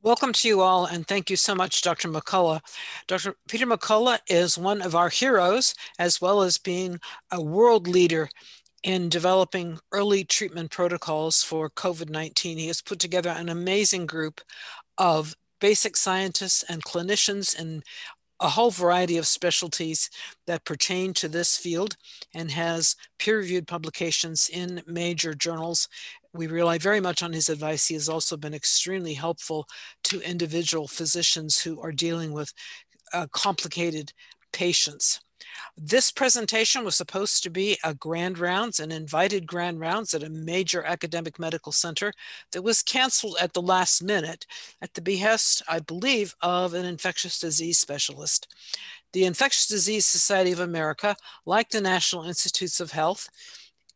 Welcome to you all, and thank you so much, Dr. McCullough. Dr. Peter McCullough is one of our heroes, as well as being a world leader in developing early treatment protocols for COVID-19. He has put together an amazing group of basic scientists and clinicians in a whole variety of specialties that pertain to this field and has peer-reviewed publications in major journals. We rely very much on his advice. He has also been extremely helpful to individual physicians who are dealing with complicated patients. This presentation was supposed to be a grand rounds, an invited grand rounds at a major academic medical center that was canceled at the last minute at the behest, I believe, of an infectious disease specialist. The Infectious Disease Society of America, like the National Institutes of Health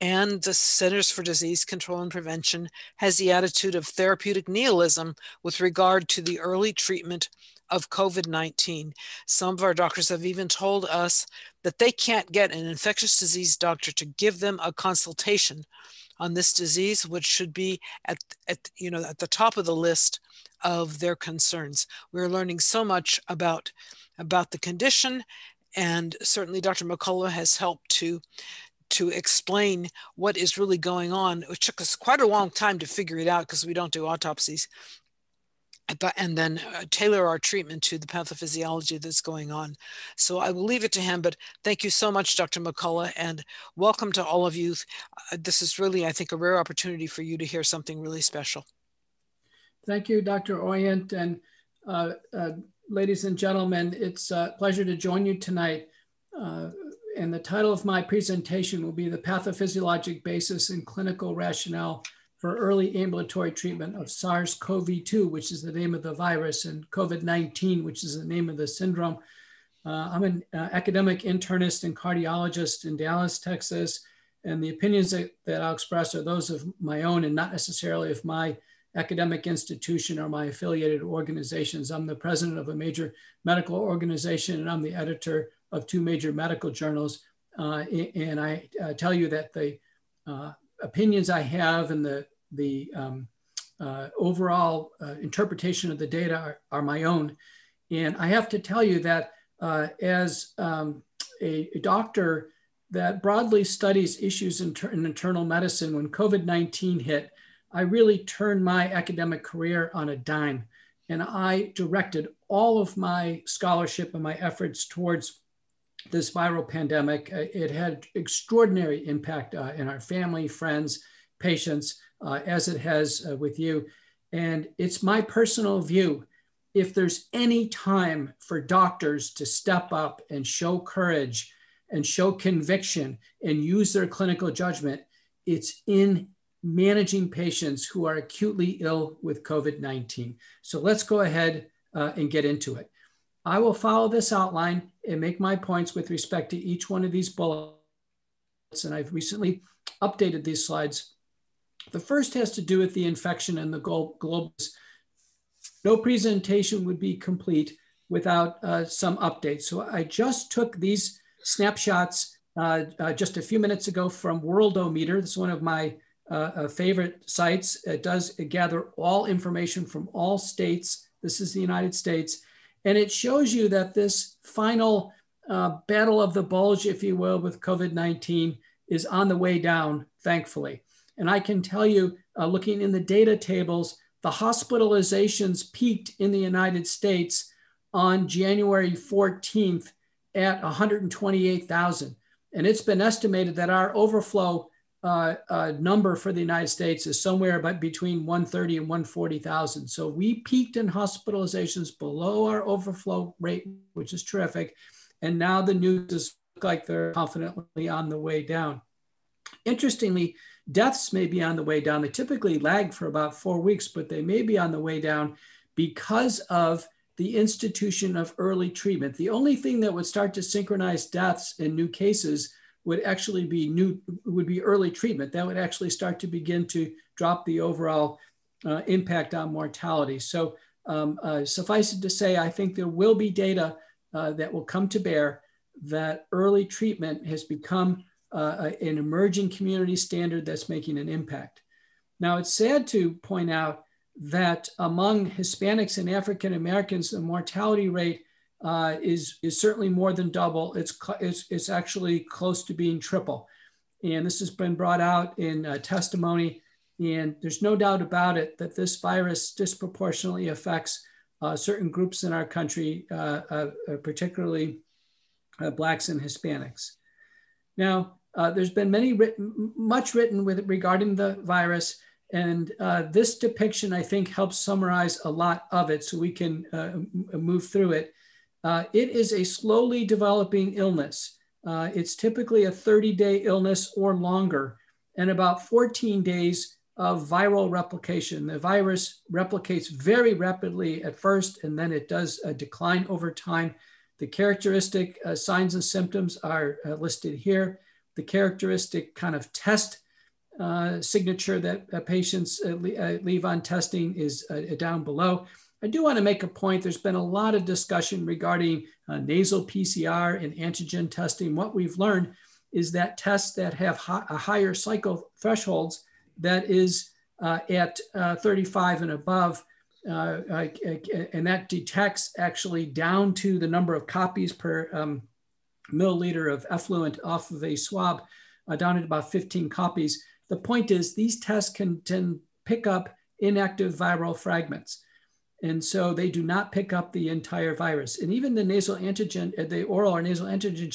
and the Centers for Disease Control and Prevention, has the attitude of therapeutic nihilism with regard to the early treatment of COVID-19. Some of our doctors have even told us that they can't get an infectious disease doctor to give them a consultation on this disease, which should be at the top of the list of their concerns. We're learning so much about the condition, and certainly Dr. McCullough has helped to explain what is really going on. It took us quite a long time to figure it out because we don't do autopsies, and then tailor our treatment to the pathophysiology that's going on. So I will leave it to him, but thank you so much, Dr. McCullough, and welcome to all of you. This is really, I think, a rare opportunity for you to hear something really special. Thank you, Dr. Oyent, and ladies and gentlemen, it's a pleasure to join you tonight. And the title of my presentation will be The Pathophysiologic Basis and Clinical Rationale for Early Ambulatory Treatment of SARS-CoV-2, which is the name of the virus, and COVID-19, which is the name of the syndrome. I'm an academic internist and cardiologist in Dallas, Texas, and the opinions that I'll express are those of my own and not necessarily of my academic institution or my affiliated organizations. I'm the president of a major medical organization, and I'm the editor of two major medical journals. And I tell you that the opinions I have and the overall interpretation of the data are my own. And I have to tell you that as a doctor that broadly studies issues in internal medicine, when COVID-19 hit, I really turned my academic career on a dime. And I directed all of my scholarship and my efforts towards this viral pandemic. It had extraordinary impact in our family, friends, patients, as it has with you. And it's my personal view, if there's any time for doctors to step up and show courage and show conviction and use their clinical judgment, it's in managing patients who are acutely ill with COVID-19. So let's go ahead and get into it. I will follow this outline and make my points with respect to each one of these bullets. And I've recently updated these slides. The first has to do with the infection and the global. No presentation would be complete without some updates. So I just took these snapshots just a few minutes ago from Worldometer. This is one of my favorite sites. It does gather all information from all states. This is the United States. And it shows you that this final battle of the bulge, if you will, with COVID-19 is on the way down, thankfully. And I can tell you, looking in the data tables, the hospitalizations peaked in the United States on January 14th at 128,000. And it's been estimated that our overflow number for the United States is somewhere between 130 and 140,000. So we peaked in hospitalizations below our overflow rate, which is terrific. And now the news look like they're confidently on the way down. Interestingly, deaths may be on the way down. They typically lag for about 4 weeks, but they may be on the way down because of the institution of early treatment. The only thing that would start to synchronize deaths in new cases would actually be early treatment. That would actually start to begin to drop the overall impact on mortality. So suffice it to say, I think there will be data that will come to bear that early treatment has become an emerging community standard that's making an impact. Now, it's sad to point out that among Hispanics and African Americans, the mortality rate is certainly more than double. It's actually close to being triple. And this has been brought out in testimony. And there's no doubt about it that this virus disproportionately affects certain groups in our country, particularly Blacks and Hispanics. Now, there's been much written regarding the virus, and this depiction, I think, helps summarize a lot of it so we can move through it. It is a slowly developing illness. It's typically a 30-day illness or longer, and about 14 days of viral replication. The virus replicates very rapidly at first, and then it does decline over time. The characteristic signs and symptoms are listed here. The characteristic kind of test signature that patients leave on testing is down below. I do want to make a point. There's been a lot of discussion regarding nasal PCR and antigen testing. What we've learned is that tests that have a higher cycle thresholds, that is at 35 and above, and that detects actually down to the number of copies per milliliter of effluent off of a swab, down at about 15 copies. The point is these tests can pick up inactive viral fragments. And so they do not pick up the entire virus. And even the nasal antigen, the oral or nasal antigen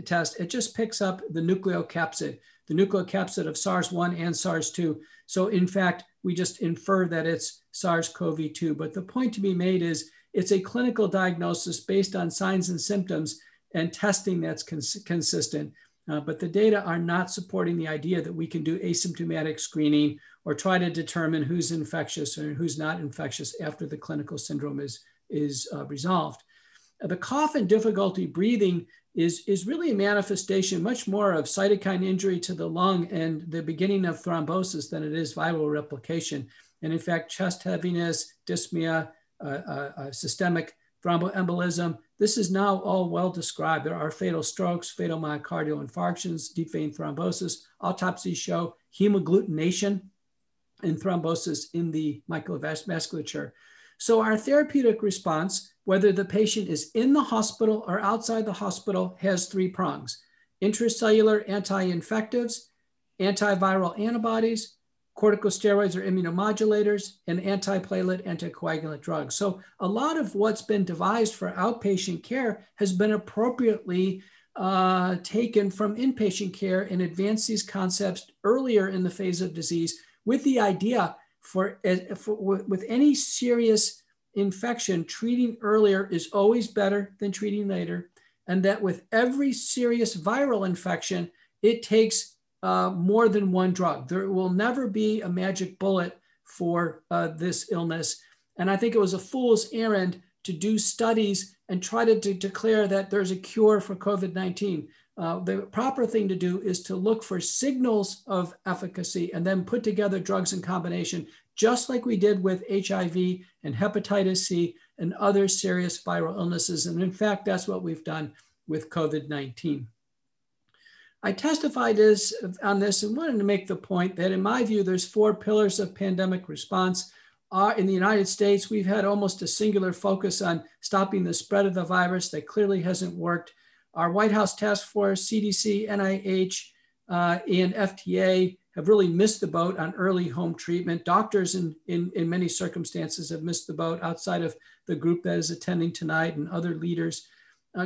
test, it just picks up the nucleocapsid of SARS-1 and SARS-2. So in fact, we just infer that it's SARS-CoV-2. But the point to be made is it's a clinical diagnosis based on signs and symptoms and testing that's consistent. But the data are not supporting the idea that we can do asymptomatic screening or try to determine who's infectious or who's not infectious after the clinical syndrome is resolved. The cough and difficulty breathing is really a manifestation much more of cytokine injury to the lung and the beginning of thrombosis than it is viral replication. And in fact, chest heaviness, dyspnea, systemic thromboembolism, this is now all well described. There are fatal strokes, fatal myocardial infarctions, deep vein thrombosis. Autopsies show hemagglutination and thrombosis in the microvasculature. So our therapeutic response, whether the patient is in the hospital or outside the hospital, has three prongs: intracellular anti-infectives, antiviral antibodies, corticosteroids or immunomodulators, and antiplatelet anticoagulant drugs. So a lot of what's been devised for outpatient care has been appropriately taken from inpatient care and advanced these concepts earlier in the phase of disease, with the idea with any serious infection, treating earlier is always better than treating later. And that with every serious viral infection, it takes more than one drug. There will never be a magic bullet for this illness. And I think it was a fool's errand to do studies and try to declare that there's a cure for COVID-19. The proper thing to do is to look for signals of efficacy and then put together drugs in combination, just like we did with HIV and hepatitis C and other serious viral illnesses. And in fact, that's what we've done with COVID-19. I testified on this and wanted to make the point that in my view, there's four pillars of pandemic response. In the United States, we've had almost a singular focus on stopping the spread of the virus. That clearly hasn't worked. Our White House Task Force, CDC, NIH, and FDA have really missed the boat on early home treatment. Doctors in many circumstances have missed the boat outside of the group that is attending tonight and other leaders.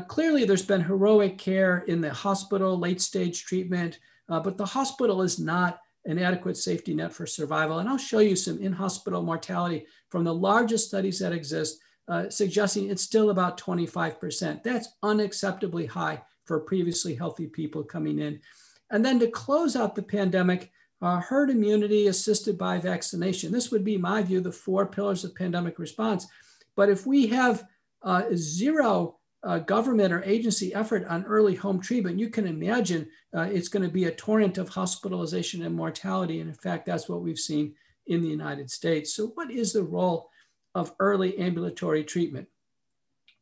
Clearly, there's been heroic care in the hospital, late stage treatment, but the hospital is not an adequate safety net for survival. And I'll show you some in-hospital mortality from the largest studies that exist, suggesting it's still about 25%. That's unacceptably high for previously healthy people coming in. And then to close out the pandemic, herd immunity assisted by vaccination. This would be, in my view, the four pillars of pandemic response. But if we have zero government or agency effort on early home treatment, you can imagine it's going to be a torrent of hospitalization and mortality. And in fact, that's what we've seen in the United States. So what is the role of early ambulatory treatment?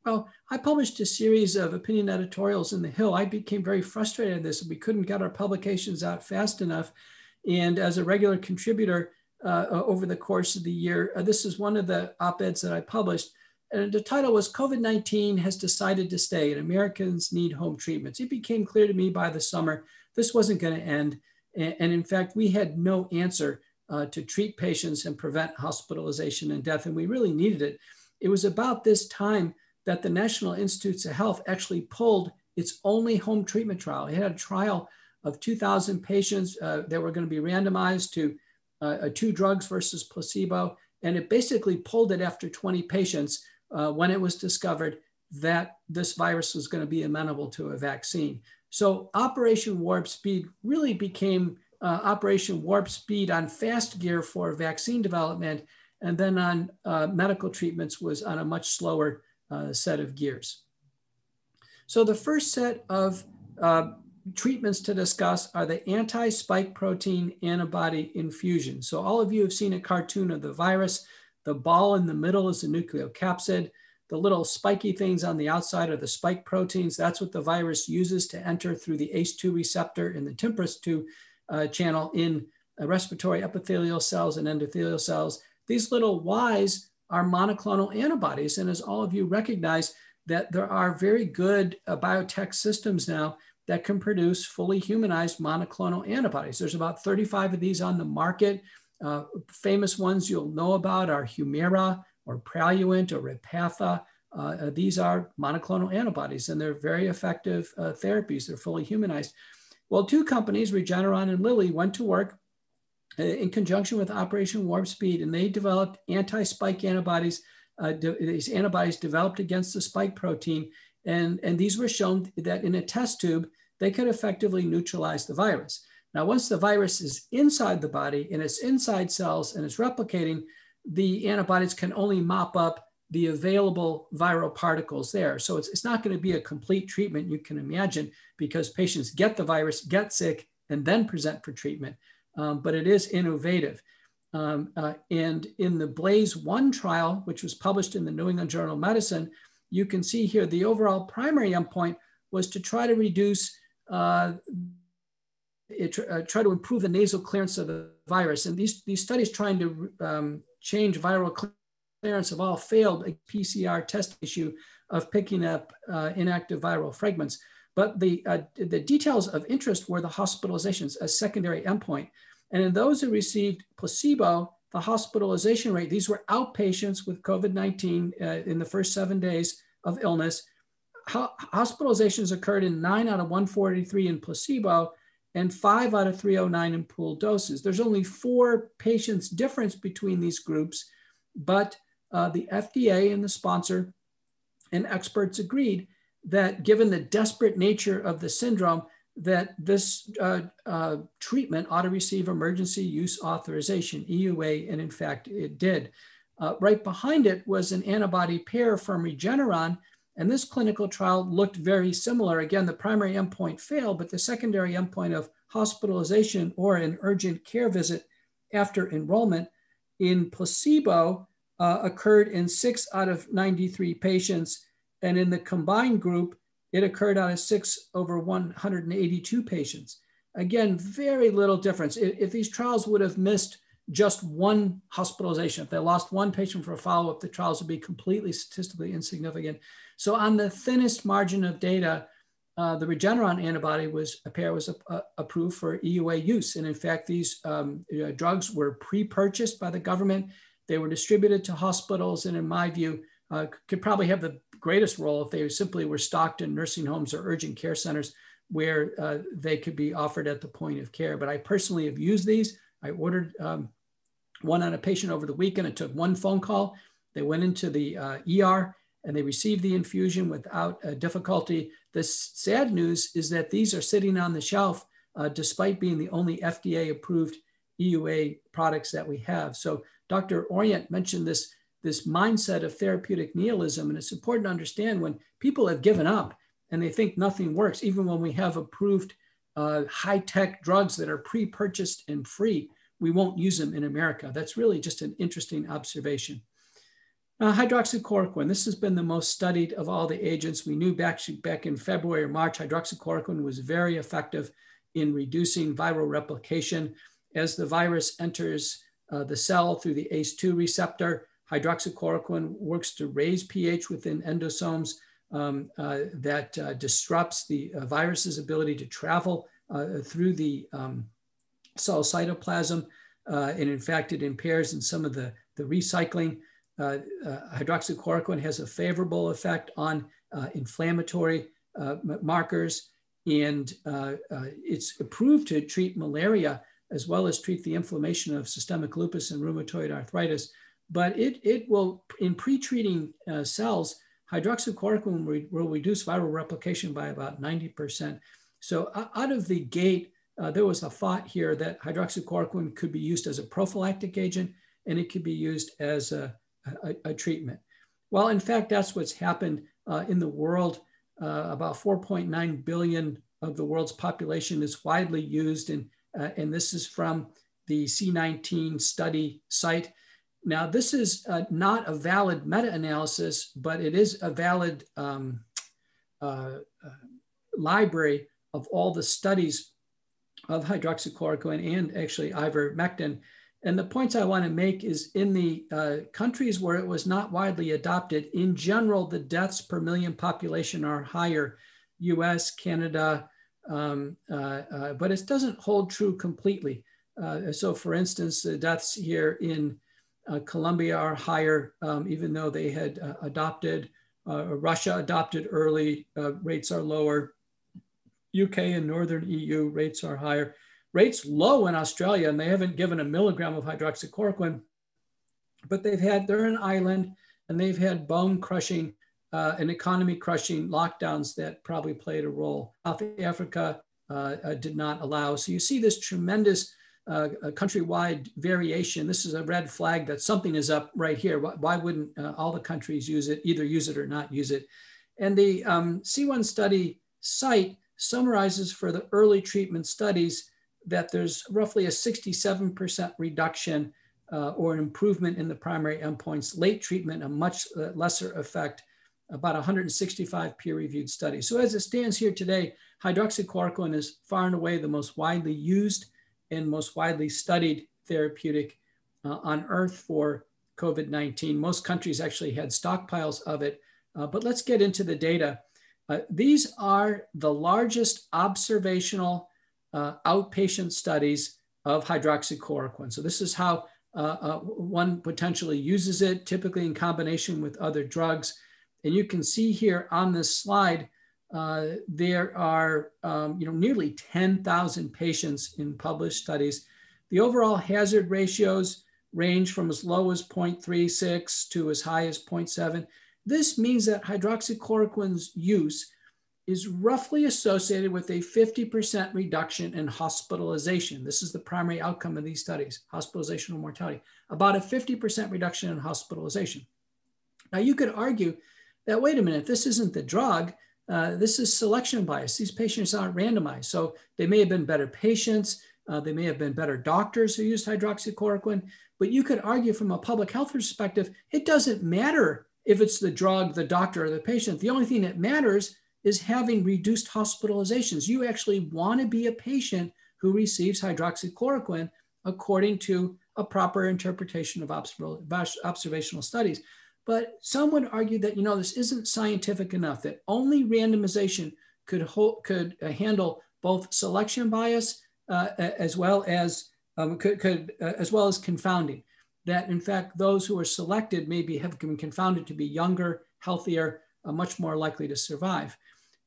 Well, I published a series of opinion editorials in the Hill. I became very frustrated at this. We couldn't get our publications out fast enough. And as a regular contributor, over the course of the year. This is one of the op-eds that I published. And the title was COVID-19 has decided to stay and Americans need home treatments. It became clear to me by the summer, this wasn't going to end. And in fact, we had no answer to treat patients and prevent hospitalization and death. And we really needed it. It was about this time that the National Institutes of Health actually pulled its only home treatment trial. It had a trial of 2,000 patients that were going to be randomized to 2 drugs versus placebo. And it basically pulled it after 20 patients when it was discovered that this virus was going to be amenable to a vaccine. So Operation Warp Speed really became Operation Warp Speed on fast gear for vaccine development, and then on medical treatments was on a much slower set of gears. So the first set of treatments to discuss are the anti-spike protein antibody infusion. So all of you have seen a cartoon of the virus. The ball in the middle is the nucleocapsid. The little spiky things on the outside are the spike proteins. That's what the virus uses to enter through the ACE2 receptor in the TMPRSS2 channel in respiratory epithelial cells and endothelial cells. These little Ys are monoclonal antibodies. And as all of you recognize, that there are very good biotech systems now that can produce fully humanized monoclonal antibodies. There's about 35 of these on the market. Famous ones you'll know about are Humira or Praluent or Repatha. These are monoclonal antibodies, and they're very effective therapies. They're fully humanized. Well, 2 companies, Regeneron and Lilly, went to work in conjunction with Operation Warp Speed, and they developed anti-spike antibodies. These antibodies developed against the spike protein, and these were shown that in a test tube, they could effectively neutralize the virus. Now, once the virus is inside the body and it's inside cells and it's replicating, the antibodies can only mop up the available viral particles there. So it's not going to be a complete treatment, you can imagine, because patients get the virus, get sick, and then present for treatment. But it is innovative. And in the BLAZE-1 trial, which was published in the New England Journal of Medicine, you can see here the overall primary endpoint was to try to reduce, try to improve the nasal clearance of the virus. And these studies trying to change viral clearance have all failed a PCR test issue of picking up inactive viral fragments. But the details of interest were the hospitalizations, a secondary endpoint. And in those who received placebo, the hospitalization rate, these were outpatients with COVID-19 in the first 7 days of illness. Hospitalizations occurred in 9 out of 143 in placebo and 5 out of 309 in pooled doses. There's only 4 patients difference between these groups, but the FDA and the sponsor and experts agreed that given the desperate nature of the syndrome, that this treatment ought to receive emergency use authorization, EUA, and in fact, it did. Right behind it was an antibody pair from Regeneron, and this clinical trial looked very similar. Again, the primary endpoint failed, but the secondary endpoint of hospitalization or an urgent care visit after enrollment in placebo occurred in 6 out of 93 patients, and in the combined group, it occurred out of 6 over 182 patients. Again, very little difference. If these trials would have missed just 1 hospitalization, if they lost 1 patient for a follow-up, the trials would be completely statistically insignificant. So on the thinnest margin of data, the Regeneron antibody was approved for EUA use. And in fact, these drugs were pre-purchased by the government. They were distributed to hospitals, and in my view, could probably have the greatest role if they simply were stocked in nursing homes or urgent care centers where they could be offered at the point of care. But I personally have used these. I ordered one on a patient over the weekend. It took 1 phone call. They went into the ER and they received the infusion without difficulty. The sad news is that these are sitting on the shelf despite being the only FDA approved EUA products that we have. So Dr. Orient mentioned this mindset of therapeutic nihilism. And it's important to understand when people have given up and they think nothing works, even when we have approved high-tech drugs that are pre-purchased and free, we won't use them in America. That's really just an interesting observation. Hydroxychloroquine, this has been the most studied of all the agents. We knew back in February or March, hydroxychloroquine was very effective in reducing viral replication. As the virus enters the cell through the ACE2 receptor. Hydroxychloroquine works to raise pH within endosomes that disrupts the virus's ability to travel through the cell cytoplasm. And in fact, it impairs in some of the recycling. Hydroxychloroquine has a favorable effect on inflammatory markers, and it's approved to treat malaria as well as treat the inflammation of systemic lupus and rheumatoid arthritis. But it will, in pre-treating cells, hydroxychloroquine will reduce viral replication by about 90%. So out of the gate, there was a thought here that hydroxychloroquine could be used as a prophylactic agent, and it could be used as a treatment. Well, in fact, that's what's happened in the world. About 4.9 billion of the world's population is widely used, and this is from the C19 study site. Now, this is not a valid meta-analysis, but it is a valid library of all the studies of hydroxychloroquine and actually ivermectin. And the points I want to make is in the countries where it was not widely adopted, in general, the deaths per million population are higher, US, Canada, but it doesn't hold true completely. So for instance, the deaths here in Colombia are higher, even though they had adopted. Russia adopted early, rates are lower. UK and Northern EU rates are higher. Rates low in Australia, and they haven't given a milligram of hydroxychloroquine, but they're an island, and they've had bone crushing and economy crushing lockdowns that probably played a role. South Africa did not allow. So you see this tremendous countrywide variation. This is a red flag that something is up right here. Why wouldn't all the countries use it, either use it or not use it? And the C1 study site summarizes for the early treatment studies that there's roughly a 67% reduction or an improvement in the primary endpoints. Late treatment, a much lesser effect, about 165 peer-reviewed studies. So as it stands here today, hydroxychloroquine is far and away the most widely used and most widely studied therapeutic on Earth for COVID-19. Most countries actually had stockpiles of it, but let's get into the data. These are the largest observational outpatient studies of hydroxychloroquine. So this is how one potentially uses it, typically in combination with other drugs. And you can see here on this slide, there are nearly 10,000 patients in published studies. The overall hazard ratios range from as low as 0.36 to as high as 0.7. This means that hydroxychloroquine's use is roughly associated with a 50% reduction in hospitalization. This is the primary outcome of these studies, hospitalization or mortality, about a 50% reduction in hospitalization. Now you could argue that, wait a minute, this isn't the drug, this is selection bias. These patients aren't randomized. So they may have been better patients, they may have been better doctors who used hydroxychloroquine, but you could argue from a public health perspective, it doesn't matter if it's the drug, the doctor, or the patient. The only thing that matters is having reduced hospitalizations. You actually want to be a patient who receives hydroxychloroquine according to a proper interpretation of observational studies. But some would argue that, this isn't scientific enough, that only randomization could handle both selection bias as well as confounding. That in fact, those who are selected maybe have been confounded to be younger, healthier, much more likely to survive.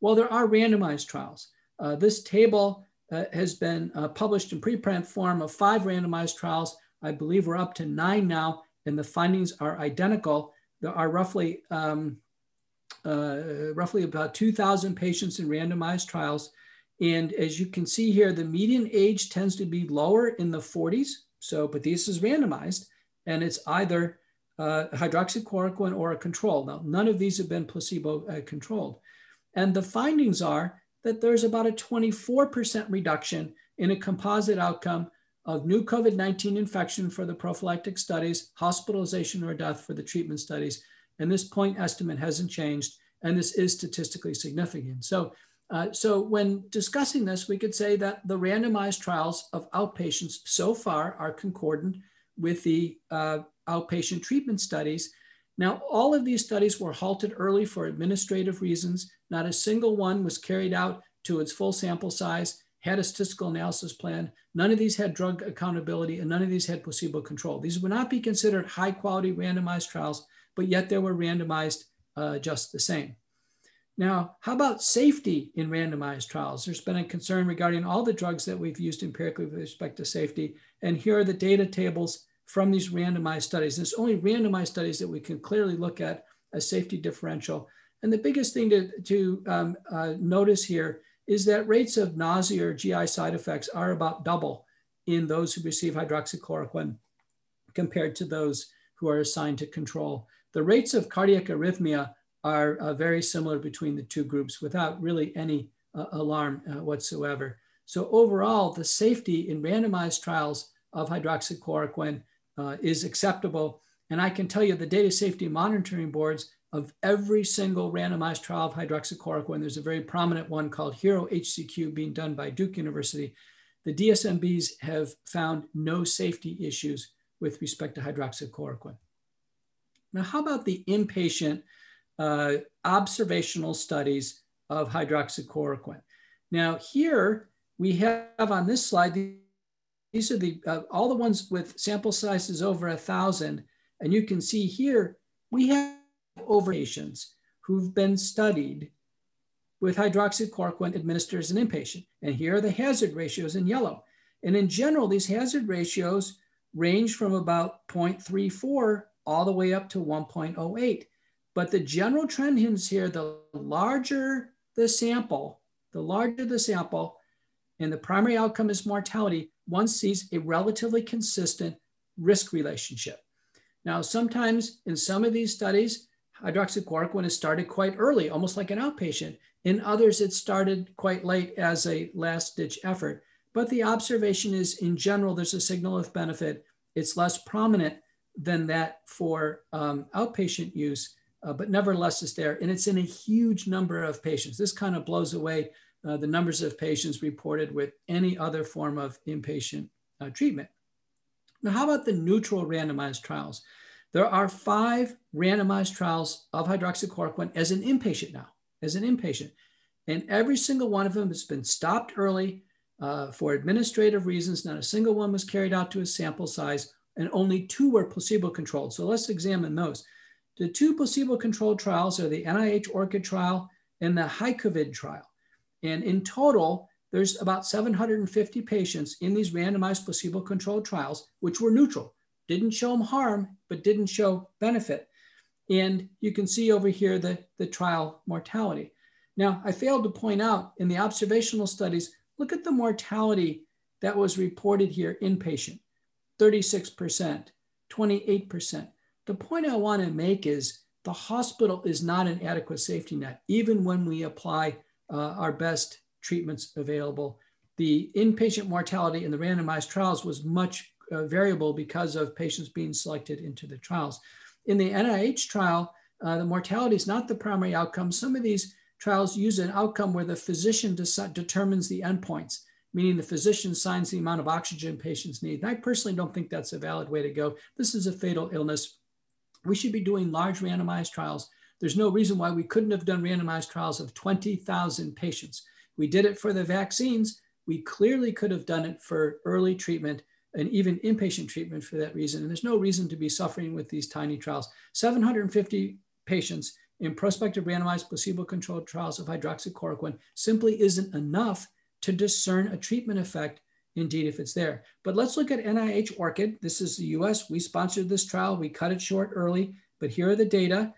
Well, there are randomized trials. This table has been published in preprint form of 5 randomized trials. I believe we're up to 9 now, and the findings are identical. There are roughly about 2,000 patients in randomized trials. And as you can see here, the median age tends to be lower in the 40s. But this is randomized, and it's either hydroxychloroquine or a control. Now, none of these have been placebo controlled. And the findings are that there's about a 24% reduction in a composite outcome of new COVID-19 infection for the prophylactic studies, hospitalization or death for the treatment studies. And this point estimate hasn't changed, and this is statistically significant. So when discussing this, we could say that the randomized trials of outpatients so far are concordant with the outpatient treatment studies. Now, all of these studies were halted early for administrative reasons. Not a single one was carried out to its full sample size, had a statistical analysis plan. None of these had drug accountability, and none of these had placebo control. These would not be considered high quality randomized trials, but yet they were randomized just the same. Now, how about safety in randomized trials? There's been a concern regarding all the drugs that we've used empirically with respect to safety. And here are the data tables from these randomized studies. There's only randomized studies that we can clearly look at a safety differential. And the biggest thing to notice here is that rates of nausea or GI side effects are about double in those who receive hydroxychloroquine compared to those who are assigned to control. The rates of cardiac arrhythmia are very similar between the two groups without really any alarm whatsoever. So overall, the safety in randomized trials of hydroxychloroquine is acceptable. And I can tell you the data safety monitoring boards of every single randomized trial of hydroxychloroquine, there's a very prominent one called HERO HCQ being done by Duke University. The DSMBs have found no safety issues with respect to hydroxychloroquine. Now, how about the inpatient observational studies of hydroxychloroquine? Now, here we have on this slide, these are the all the ones with sample sizes over 1,000. And you can see here, we have over patients who've been studied with hydroxychloroquine administered as an inpatient. And here are the hazard ratios in yellow. And in general, these hazard ratios range from about 0.34 all the way up to 1.08. But the general trend is here, the larger the sample, and the primary outcome is mortality, one sees a relatively consistent risk relationship. Now, sometimes in some of these studies, hydroxychloroquine is started quite early, almost like an outpatient. In others, it started quite late as a last-ditch effort. But the observation is, in general, there's a signal of benefit. It's less prominent than that for outpatient use, but nevertheless it's there. And it's in a huge number of patients. This kind of blows away the numbers of patients reported with any other form of inpatient treatment. Now, how about the neutral randomized trials? There are 5 randomized trials of hydroxychloroquine as an inpatient now, And every single one of them has been stopped early for administrative reasons. Not a single one was carried out to a sample size, and only 2 were placebo-controlled. So let's examine those. The 2 placebo-controlled trials are the NIH ORCID trial and the HyCovid trial. And in total, there's about 750 patients in these randomized placebo-controlled trials, which were neutral. Didn't show them harm, but didn't show benefit. And you can see over here the trial mortality. Now, I failed to point out in the observational studies, look at the mortality that was reported here inpatient, 36%, 28%. The point I want to make is the hospital is not an adequate safety net, even when we apply our best treatments available. The inpatient mortality in the randomized trials was much variable because of patients being selected into the trials. In the NIH trial, the mortality is not the primary outcome. Some of these trials use an outcome where the physician determines the endpoints, meaning the physician signs the amount of oxygen patients need. And I personally don't think that's a valid way to go. This is a fatal illness. We should be doing large randomized trials. There's no reason why we couldn't have done randomized trials of 20,000 patients. We did it for the vaccines. We clearly could have done it for early treatment and even inpatient treatment for that reason. And there's no reason to be suffering with these tiny trials. 750 patients in prospective randomized placebo-controlled trials of hydroxychloroquine simply isn't enough to discern a treatment effect, indeed, if it's there. But let's look at NIH ORCID. This is the US. We sponsored this trial. We cut it short early, but here are the data.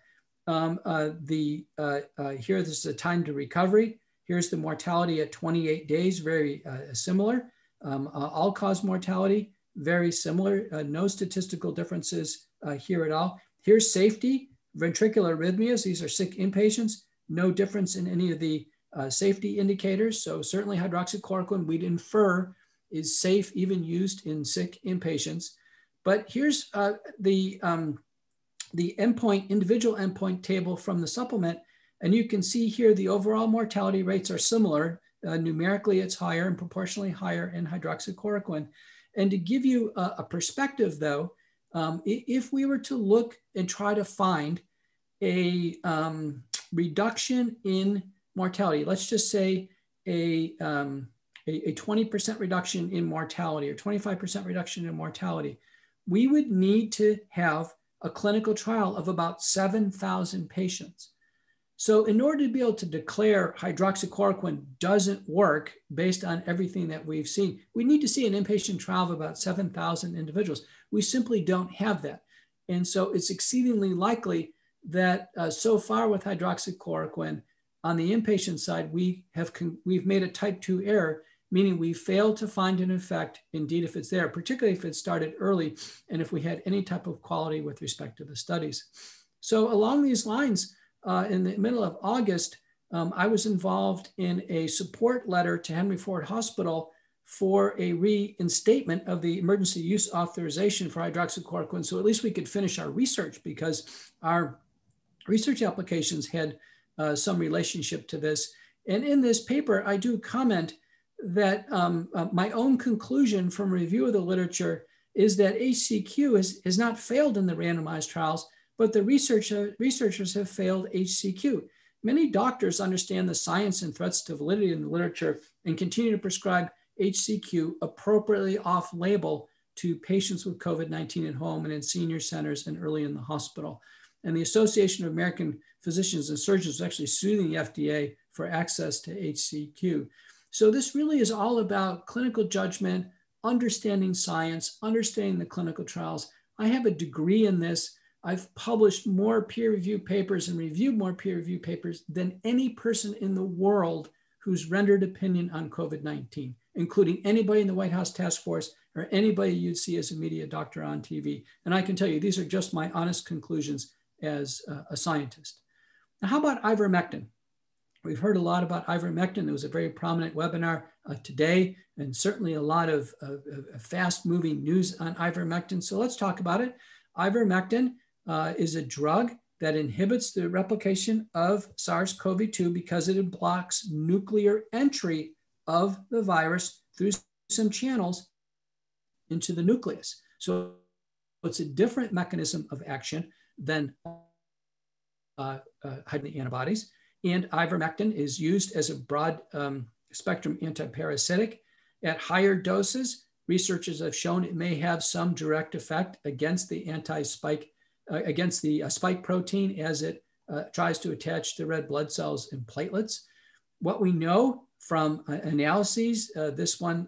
Here, this is a time to recovery. Here's the mortality at 28 days, very similar. All-cause mortality, very similar. No statistical differences here at all. Here's safety, ventricular arrhythmias. These are sick inpatients. No difference in any of the safety indicators. So certainly hydroxychloroquine, we'd infer, is safe even used in sick inpatients. But here's the endpoint, individual endpoint table from the supplement. And you can see here the overall mortality rates are similar. Numerically, it's higher and proportionally higher in hydroxychloroquine. And to give you a perspective though, if we were to look and try to find a reduction in mortality, let's just say a 20% reduction in mortality or 25% reduction in mortality, we would need to have a clinical trial of about 7,000 patients. So in order to be able to declare hydroxychloroquine doesn't work based on everything that we've seen, we need to see an inpatient trial of about 7,000 individuals. We simply don't have that. And so it's exceedingly likely that so far with hydroxychloroquine, on the inpatient side, we've made a type 2 error, meaning we failed to find an effect, indeed, if it's there, particularly if it started early and if we had any type of quality with respect to the studies. So along these lines, in the middle of August, I was involved in a support letter to Henry Ford Hospital for a reinstatement of the emergency use authorization for hydroxychloroquine. So at least we could finish our research, because our research applications had some relationship to this. And in this paper, I do comment that my own conclusion from review of the literature is that HCQ has not failed in the randomized trials, but the researchers have failed HCQ. Many doctors understand the science and threats to validity in the literature and continue to prescribe HCQ appropriately off-label to patients with COVID-19 at home and in senior centers and early in the hospital. And the Association of American Physicians and Surgeons is actually suing the FDA for access to HCQ. So this really is all about clinical judgment, understanding science, understanding the clinical trials. I have a degree in this. I've published more peer-reviewed papers and reviewed more peer-reviewed papers than any person in the world who's rendered opinion on COVID-19, including anybody in the White House task force or anybody you'd see as a media doctor on TV. And I can tell you, these are just my honest conclusions as a scientist. Now, how about ivermectin? We've heard a lot about ivermectin. There was a very prominent webinar today, and certainly a lot of fast-moving news on ivermectin. So let's talk about it. Ivermectin is a drug that inhibits the replication of SARS-CoV-2 because it blocks nuclear entry of the virus through some channels into the nucleus. So it's a different mechanism of action than antibodies. And ivermectin is used as a broad spectrum antiparasitic. At higher doses, researchers have shown it may have some direct effect against the spike protein as it tries to attach to red blood cells and platelets. What we know from analyses, this one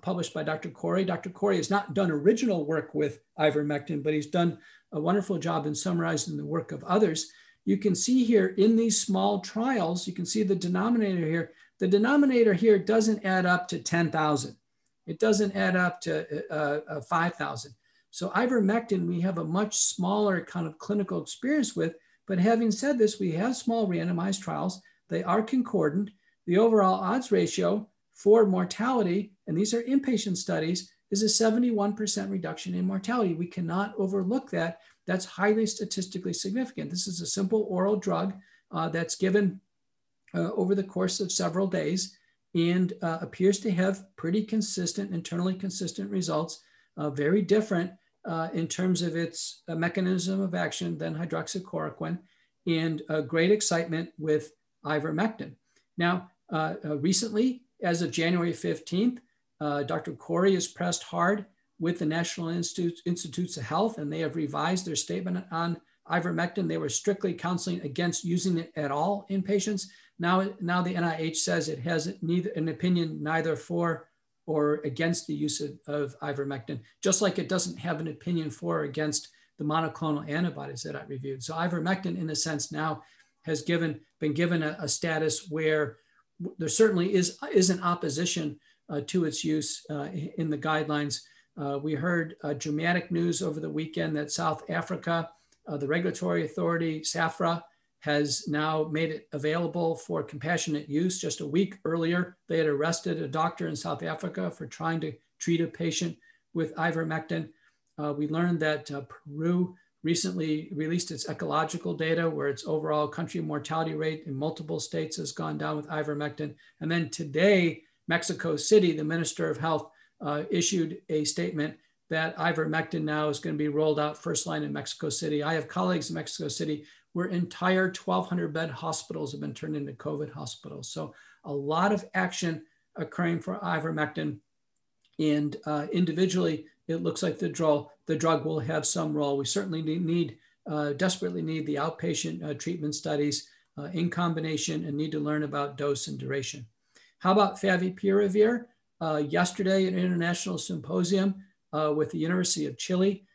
published by Dr. Corey. Dr. Corey has not done original work with ivermectin, but he's done a wonderful job in summarizing the work of others. You can see here in these small trials, you can see the denominator here. The denominator here doesn't add up to 10,000. It doesn't add up to 5,000. So ivermectin, we have a much smaller kind of clinical experience with, but having said this, we have small randomized trials. They are concordant. The overall odds ratio for mortality, and these are inpatient studies, is a 71% reduction in mortality. We cannot overlook that. That's highly statistically significant. This is a simple oral drug that's given over the course of several days and appears to have pretty consistent, internally consistent results, very different in terms of its mechanism of action than hydroxychloroquine, and great excitement with ivermectin. Now, recently, as of January 15th, Dr. Corey has pressed hard with the National Institutes of Health, and they have revised their statement on ivermectin. They were strictly counseling against using it at all in patients. Now the NIH says it has neither an opinion neither for or against the use of ivermectin, just like it doesn't have an opinion for or against the monoclonal antibodies that I reviewed. So ivermectin, in a sense, now has been given a status where there certainly is an opposition to its use in the guidelines. We heard dramatic news over the weekend that South Africa, the regulatory authority, SAFRA, has now made it available for compassionate use. Just a week earlier, they had arrested a doctor in South Africa for trying to treat a patient with ivermectin. We learned that Peru recently released its ecological data where its overall country mortality rate in multiple states has gone down with ivermectin. And then today, Mexico City, the Minister of Health, issued a statement that ivermectin now is going to be rolled out first line in Mexico City. I have colleagues in Mexico City where entire 1,200 bed hospitals have been turned into COVID hospitals. So a lot of action occurring for ivermectin. And individually, it looks like the drug will have some role. We certainly desperately need the outpatient treatment studies in combination and need to learn about dose and duration. How about favipiravir? Yesterday, an international symposium with the University of Chile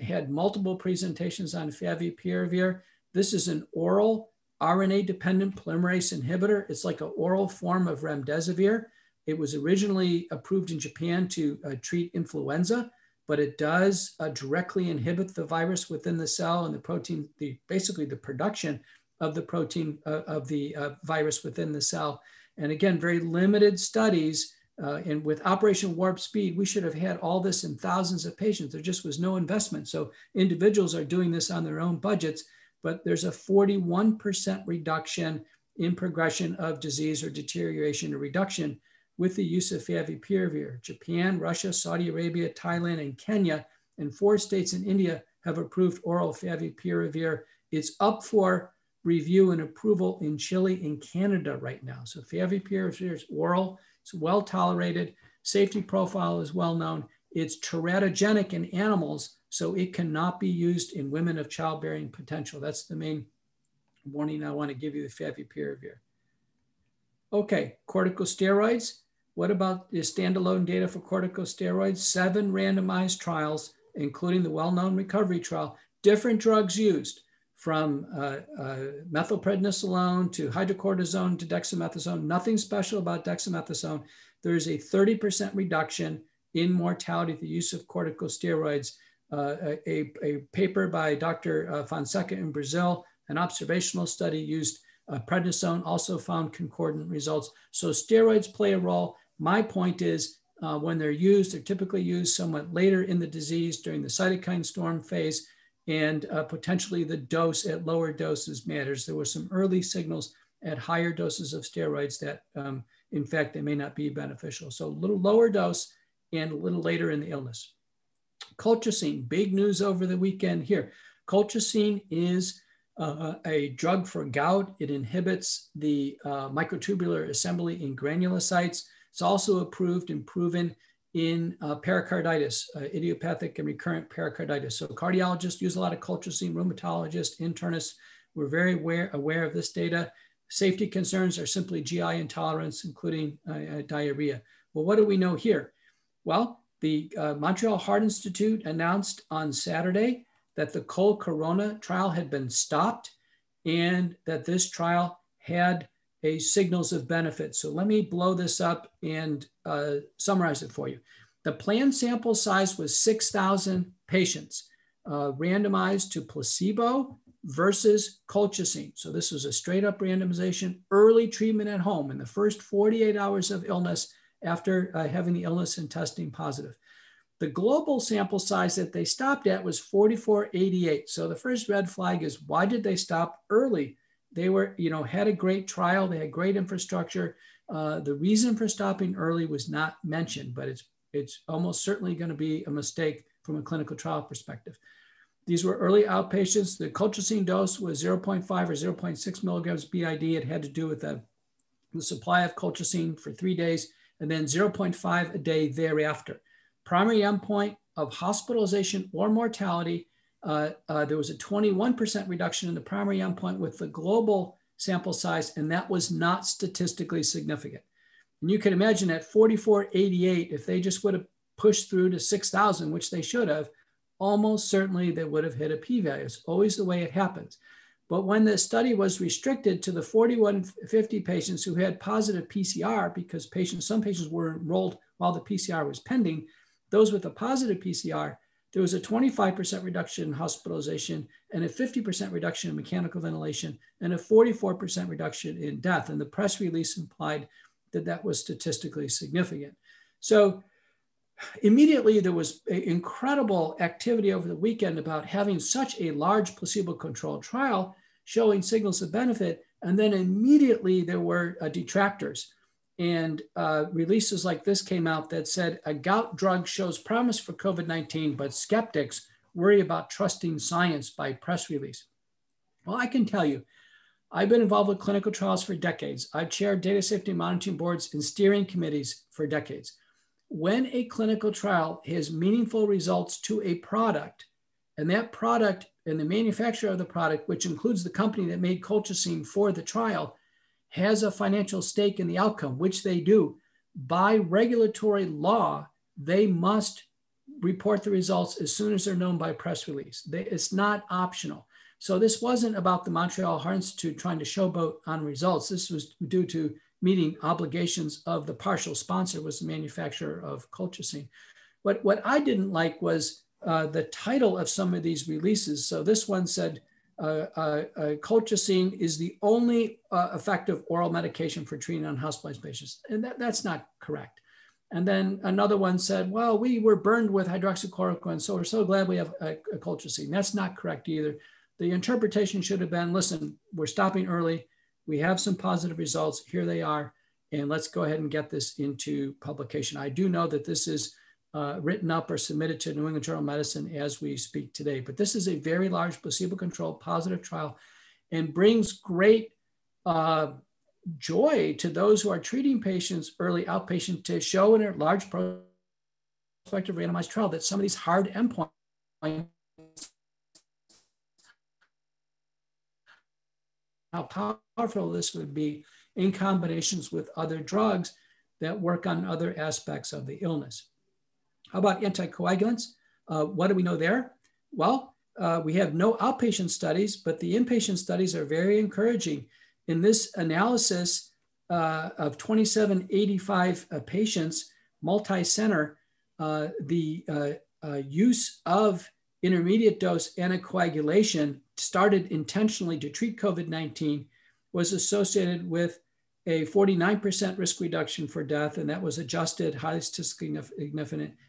had multiple presentations on favipiravir. This is an oral RNA-dependent polymerase inhibitor. It's like an oral form of remdesivir. It was originally approved in Japan to treat influenza, but it does directly inhibit the virus within the cell and the protein, basically the production of the protein of the virus within the cell. And again, very limited studies. And with Operation Warp Speed, we should have had all this in thousands of patients. There just was no investment. So individuals are doing this on their own budgets, but there's a 41% reduction in progression of disease or deterioration or reduction with the use of favipiravir. Japan, Russia, Saudi Arabia, Thailand, and Kenya, and 4 states in India have approved oral favipiravir. It's up for review and approval in Chile and Canada right now. So favipiravir is oral. It's well tolerated. Safety profile is well known. It's teratogenic in animals, so it cannot be used in women of childbearing potential. That's the main warning I want to give you, the favipiravir. Okay, corticosteroids. What about the standalone data for corticosteroids? 7 randomized trials, including the well-known recovery trial, different drugs used, from methylprednisolone to hydrocortisone to dexamethasone. Nothing special about dexamethasone. There is a 30% reduction in mortality with the use of corticosteroids. A paper by Dr. Fonseca in Brazil, an observational study used prednisone, also found concordant results. So steroids play a role. My point is when they're used, they're typically used somewhat later in the disease during the cytokine storm phase, and potentially the dose at lower doses matters. There were some early signals at higher doses of steroids that in fact, they may not be beneficial. So a little lower dose and a little later in the illness. Colchicine, big news over the weekend here. Colchicine is a drug for gout. It inhibits the microtubular assembly in granulocytes. It's also approved and proven in pericarditis, idiopathic and recurrent pericarditis. So cardiologists use a lot of colchicine, rheumatologists, internists. We're very aware of this data. Safety concerns are simply GI intolerance, including diarrhea. Well, what do we know here? Well, the Montreal Heart Institute announced on Saturday that the Corona trial had been stopped and that this trial had signals of benefit. So let me blow this up and summarize it for you. The planned sample size was 6,000 patients randomized to placebo versus colchicine. So this was a straight up randomization, early treatment at home in the first 48 hours of illness after having the illness and testing positive. The global sample size that they stopped at was 4488. So the first red flag is, why did they stop early? They were, had a great trial. They had great infrastructure. The reason for stopping early was not mentioned, but it's almost certainly going to be a mistake from a clinical trial perspective. These were early outpatients. The colchicine dose was 0.5 or 0.6 milligrams BID. It had to do with the supply of colchicine for 3 days, and then 0.5 a day thereafter. Primary endpoint of hospitalization or mortality. There was a 21% reduction in the primary endpoint with the global sample size, and that was not statistically significant. And you can imagine at 4488, if they just would have pushed through to 6,000, which they should have, almost certainly they would have hit a p-value. It's always the way it happens. But when the study was restricted to the 4150 patients who had positive PCR, because some patients were enrolled while the PCR was pending, those with a positive PCR, there was a 25% reduction in hospitalization and a 50% reduction in mechanical ventilation and a 44% reduction in death. And the press release implied that that was statistically significant. So immediately there was incredible activity over the weekend about having such a large placebo-controlled trial showing signals of benefit. And then immediately there were detractors. And releases like this came out that said a gout drug shows promise for COVID-19, but skeptics worry about trusting science by press release. Well, I can tell you, I've been involved with clinical trials for decades. I've chaired data safety monitoring boards and steering committees for decades. When a clinical trial has meaningful results to a product, and that product and the manufacturer of the product, which includes the company that made colchicine for the trial, has a financial stake in the outcome, which they do, by regulatory law, they must report the results as soon as they're known by press release. It's not optional. So this wasn't about the Montreal Heart Institute trying to showboat on results. This was due to meeting obligations of the partial sponsor, was the manufacturer of colchicine. What I didn't like was the title of some of these releases. So this one said, colchicine is the only effective oral medication for treating unhospitalized patients. And that's not correct. And then another one said, well, we were burned with hydroxychloroquine, so we're so glad we have a colchicine. That's not correct either. The interpretation should have been, listen, we're stopping early. We have some positive results. Here they are. And let's go ahead and get this into publication. I do know that this is written up or submitted to New England Journal of Medicine as we speak today. But this is a very large placebo-controlled positive trial and brings great joy to those who are treating patients early outpatient to show in a large prospective randomized trial that some of these hard endpoints, how powerful this would be in combinations with other drugs that work on other aspects of the illness. How about anticoagulants? What do we know there? Well, we have no outpatient studies, but the inpatient studies are very encouraging. In this analysis of 2785 patients, multi-center, the use of intermediate dose anticoagulation started intentionally to treat COVID-19 was associated with a 49% risk reduction for death, and that was adjusted, highly statistically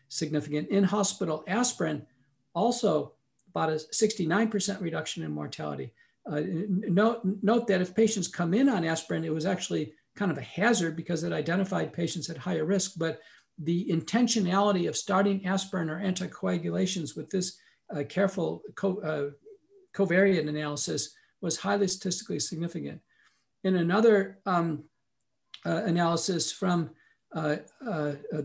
significant. In-hospital aspirin, also about a 69% reduction in mortality. Note that if patients come in on aspirin, it was actually kind of a hazard because it identified patients at higher risk, but the intentionality of starting aspirin or anticoagulations with this careful covariate analysis was highly statistically significant. In another analysis from the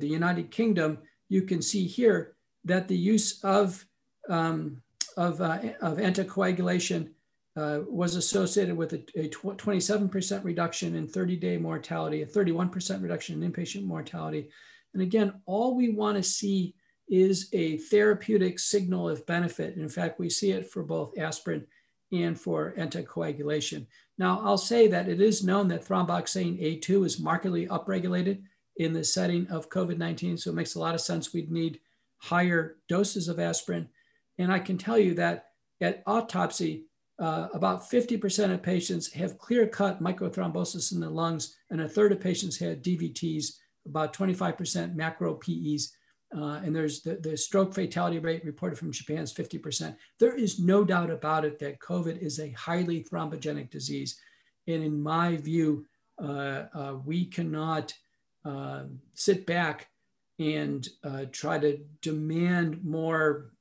United Kingdom, you can see here that the use of anticoagulation was associated with a 27% reduction in 30-day mortality, a 31% reduction in inpatient mortality. And again, all we want to see is a therapeutic signal of benefit. In fact, we see it for both aspirin and for anticoagulation. Now, I'll say that it is known that thromboxane A2 is markedly upregulated in the setting of COVID-19, so it makes a lot of sense we'd need higher doses of aspirin. And I can tell you that at autopsy, about 50% of patients have clear-cut microthrombosis in the lungs, and a third of patients had DVTs, about 25% macro PEs. And there's the stroke fatality rate reported from Japan is 50%. There is no doubt about it that COVID is a highly thrombogenic disease. And in my view, we cannot sit back and try to demand more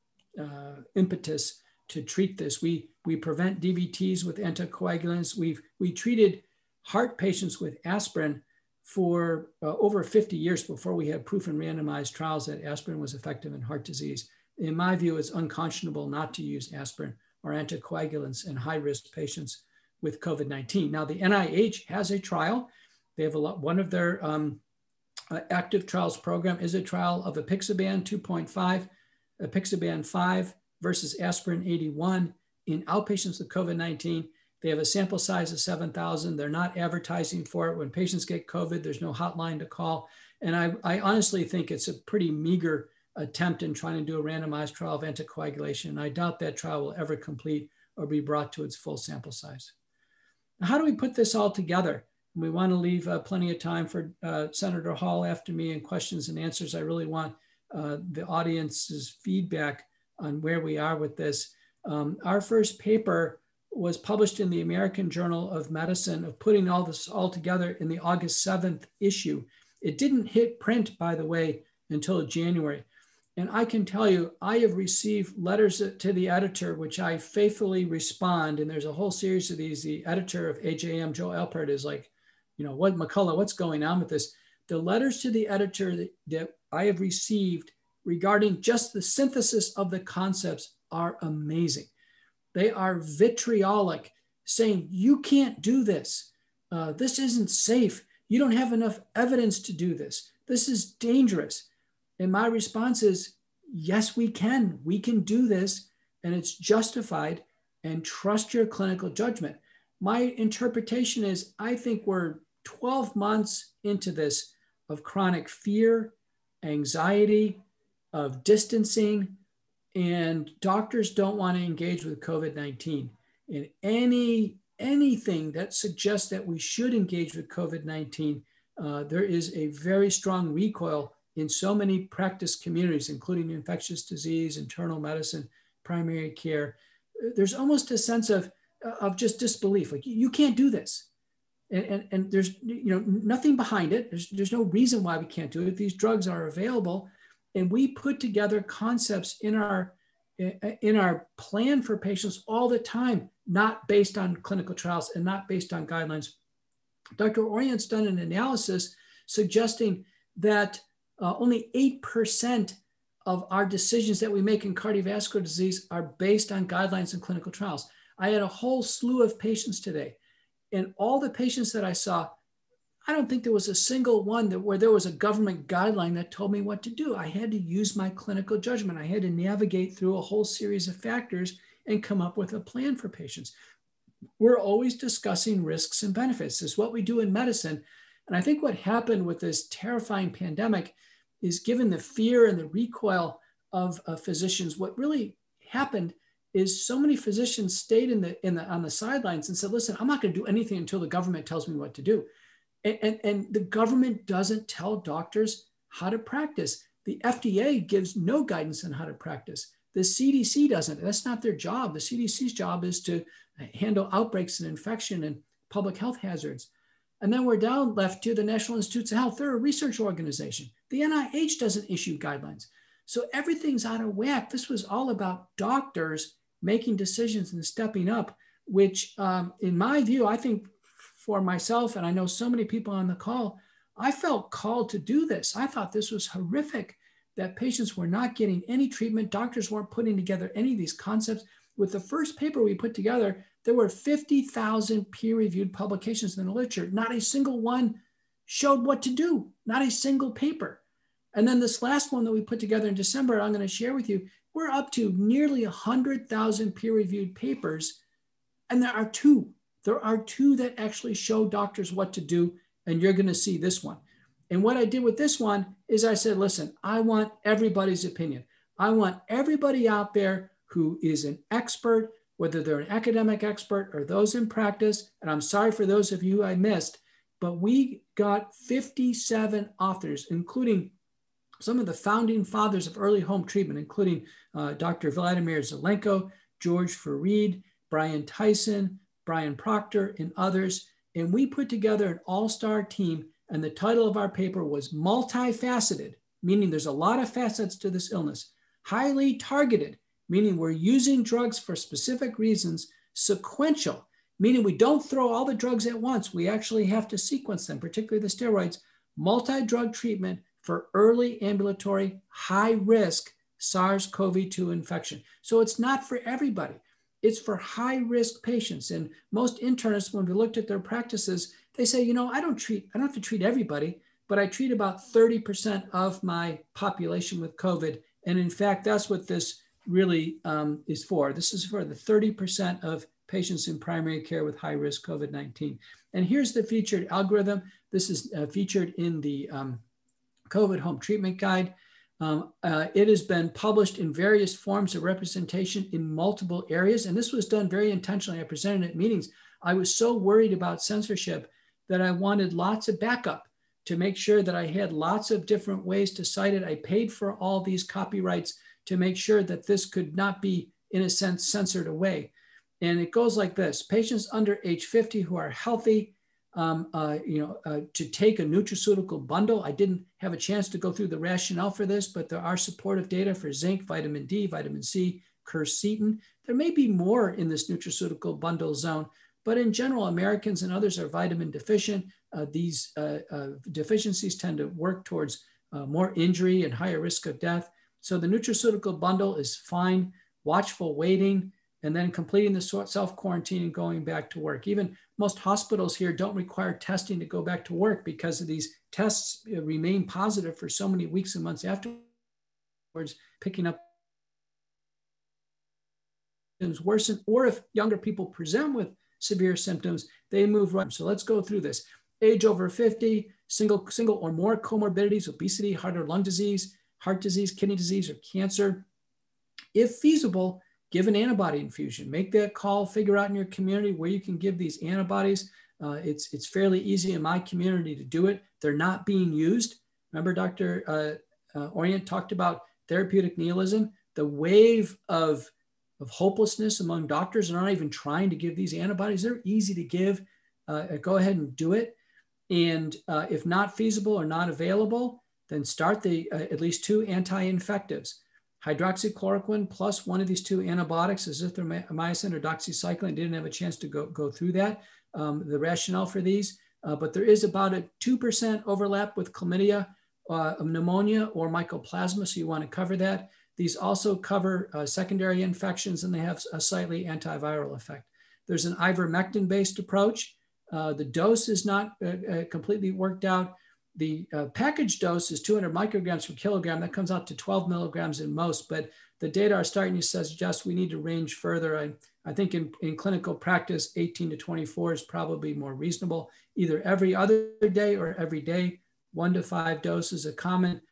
impetus to treat this. We prevent DVTs with anticoagulants. We treated heart patients with aspirin for over 50 years before we had proof in randomized trials that aspirin was effective in heart disease. In my view, it's unconscionable not to use aspirin or anticoagulants in high-risk patients with COVID-19. Now, the NIH has a trial. They have one of their active trials program is a trial of apixaban 2.5, apixaban 5 versus aspirin 81 in outpatients with COVID-19. They have a sample size of 7,000. They're not advertising for it. When patients get COVID, there's no hotline to call. And I honestly think it's a pretty meager attempt in trying to do a randomized trial of anticoagulation. And I doubt that trial will ever complete or be brought to its full sample size. Now, how do we put this all together? And we want to leave plenty of time for Senator Hall after me and questions and answers. I really want the audience's feedback on where we are with this. Our first paper was published in the American Journal of Medicine, of putting all this all together in the August 7th issue. It didn't hit print, by the way, until January. And I can tell you, I have received letters to the editor, which I faithfully respond. And there's a whole series of these. The editor of AJM, Joe Alpert, is like, what, McCullough, what's going on with this? The letters to the editor that I have received regarding just the synthesis of the concepts are amazing. They are vitriolic, saying, you can't do this. This isn't safe. You don't have enough evidence to do this. This is dangerous. And my response is, yes, we can. We can do this, and it's justified, and trust your clinical judgment. My interpretation is, I think we're 12 months into this of chronic fear, anxiety, of distancing, and doctors don't want to engage with COVID-19. And anything that suggests that we should engage with COVID-19, there is a very strong recoil in so many practice communities, including infectious disease, internal medicine, primary care. There's almost a sense of just disbelief, like you can't do this. And there's nothing behind it. There's no reason why we can't do it. These drugs are available. And we put together concepts in our plan for patients all the time, not based on clinical trials and not based on guidelines. Dr. Orient's done an analysis suggesting that only 8% of our decisions that we make in cardiovascular disease are based on guidelines and clinical trials. I had a whole slew of patients today, and all the patients that I saw, I don't think there was a single one where there was a government guideline that told me what to do. I had to use my clinical judgment. I had to navigate through a whole series of factors and come up with a plan for patients. We're always discussing risks and benefits. This is what we do in medicine. And I think what happened with this terrifying pandemic is, given the fear and the recoil of physicians, what really happened is so many physicians stayed on the sidelines and said, listen, I'm not going to do anything until the government tells me what to do. And the government doesn't tell doctors how to practice. The FDA gives no guidance on how to practice. The CDC doesn't. That's not their job. The CDC's job is to handle outbreaks and infection and public health hazards. And then we're down left to the National Institutes of Health. They're a research organization. The NIH doesn't issue guidelines. So everything's out of whack. This was all about doctors making decisions and stepping up, which in my view, I think, for myself, and I know so many people on the call, I felt called to do this. I thought this was horrific, that patients were not getting any treatment. Doctors weren't putting together any of these concepts. With the first paper we put together, there were 50,000 peer-reviewed publications in the literature. Not a single one showed what to do, not a single paper. And then this last one that we put together in December, I'm going to share with you, we're up to nearly 100,000 peer-reviewed papers, and there are two that actually show doctors what to do, and you're going to see this one. And what I did with this one is I said, listen, I want everybody's opinion. I want everybody out there who is an expert, whether they're an academic expert or those in practice. And I'm sorry for those of you I missed, but we got 57 authors, including some of the founding fathers of early home treatment, including Dr. Vladimir Zelenko, George Fareed, Brian Tyson, Brian Proctor, and others. And we put together an all-star team, and the title of our paper was Multifaceted, meaning there's a lot of facets to this illness. Highly Targeted, meaning we're using drugs for specific reasons. Sequential, meaning we don't throw all the drugs at once. We actually have to sequence them, particularly the steroids. Multi-drug treatment for early ambulatory high-risk SARS-CoV-2 infection. So it's not for everybody. It's for high-risk patients. And most internists, when we looked at their practices, they say, I don't have to treat everybody, but I treat about 30% of my population with COVID. And in fact, that's what this really is for. This is for the 30% of patients in primary care with high-risk COVID-19. And here's the featured algorithm. This is featured in the COVID home treatment guide. It has been published in various forms of representation in multiple areas. And this was done very intentionally. I presented at meetings. I was so worried about censorship that I wanted lots of backup to make sure that I had lots of different ways to cite it. I paid for all these copyrights to make sure that this could not be, in a sense, censored away. And it goes like this: patients under age 50 who are healthy, to take a nutraceutical bundle. I didn't have a chance to go through the rationale for this, but there are supportive data for zinc, vitamin D, vitamin C, quercetin. There may be more in this nutraceutical bundle zone, but in general, Americans and others are vitamin deficient. These deficiencies tend to work towards more injury and higher risk of death. So the nutraceutical bundle is fine, watchful waiting, and then completing the self-quarantine and going back to work. Even most hospitals here don't require testing to go back to work because of these tests remain positive for so many weeks and months afterwards, picking up symptoms worsen, or if younger people present with severe symptoms, they move right. So let's go through this. Age over 50, single or more comorbidities, obesity, heart or lung disease, heart disease, kidney disease, or cancer. If feasible, give an antibody infusion. Make that call, figure out in your community where you can give these antibodies. It's fairly easy in my community to do it. They're not being used. Remember, Dr. Orient talked about therapeutic nihilism, the wave of hopelessness among doctors are not even trying to give these antibodies. They're easy to give. Go ahead and do it. And if not feasible or not available, then start at least 2 anti-infectives. Hydroxychloroquine plus one of these 2 antibiotics, azithromycin or doxycycline. Didn't have a chance to go through that, the rationale for these. But there is about a 2% overlap with chlamydia, pneumonia, or mycoplasma, so you want to cover that. These also cover secondary infections, and they have a slightly antiviral effect. There's an ivermectin-based approach. The dose is not completely worked out. The package dose is 200 micrograms per kilogram. That comes out to 12 milligrams in most, but the data are starting to suggest we need to range further. I think in clinical practice, 18 to 24 is probably more reasonable, either every other day or every day, 1 to 5 doses. A common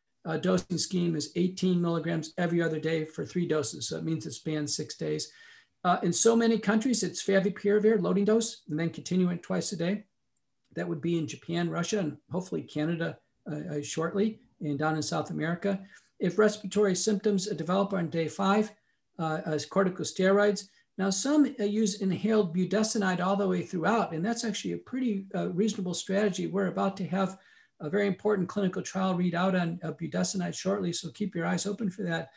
dosing scheme is 18 milligrams every other day for 3 doses. So it means it spans 6 days. In so many countries, it's favipiravir loading dose, and then continuing twice a day. That would be in Japan, Russia, and hopefully Canada shortly, and down in South America. If respiratory symptoms develop on day 5, as corticosteroids. Now, some use inhaled budesonide all the way throughout, and that's actually a pretty reasonable strategy. We're about to have a very important clinical trial readout on budesonide shortly, so keep your eyes open for that.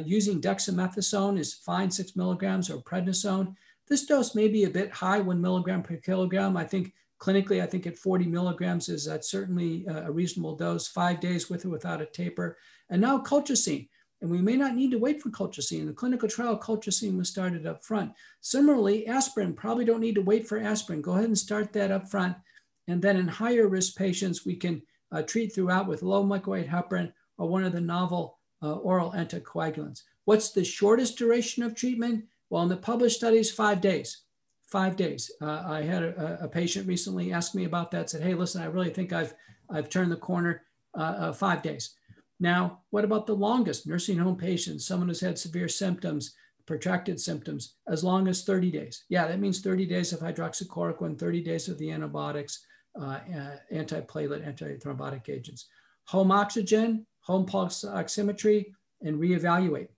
Using dexamethasone is fine, 6 milligrams, or prednisone. This dose may be a bit high, 1 milligram per kilogram. I think clinically, at 40 milligrams is certainly a reasonable dose, 5 days with or without a taper. And now colchicine. And we may not need to wait for colchicine. In the clinical trial, colchicine was started up front. Similarly, aspirin, probably don't need to wait for aspirin. Go ahead and start that up front. And then in higher risk patients, we can treat throughout with low molecular weight heparin or one of the novel oral anticoagulants. What's the shortest duration of treatment? Well, in the published studies, 5 days. 5 days. I had a patient recently ask me about that, said, hey, listen, I really think I've turned the corner, 5 days. Now, what about the longest? Nursing home patients, someone who's had severe symptoms, protracted symptoms, as long as 30 days. Yeah, that means 30 days of hydroxychloroquine, 30 days of the antibiotics, antiplatelet, antithrombotic agents. Home oxygen, home pulse oximetry, and reevaluate.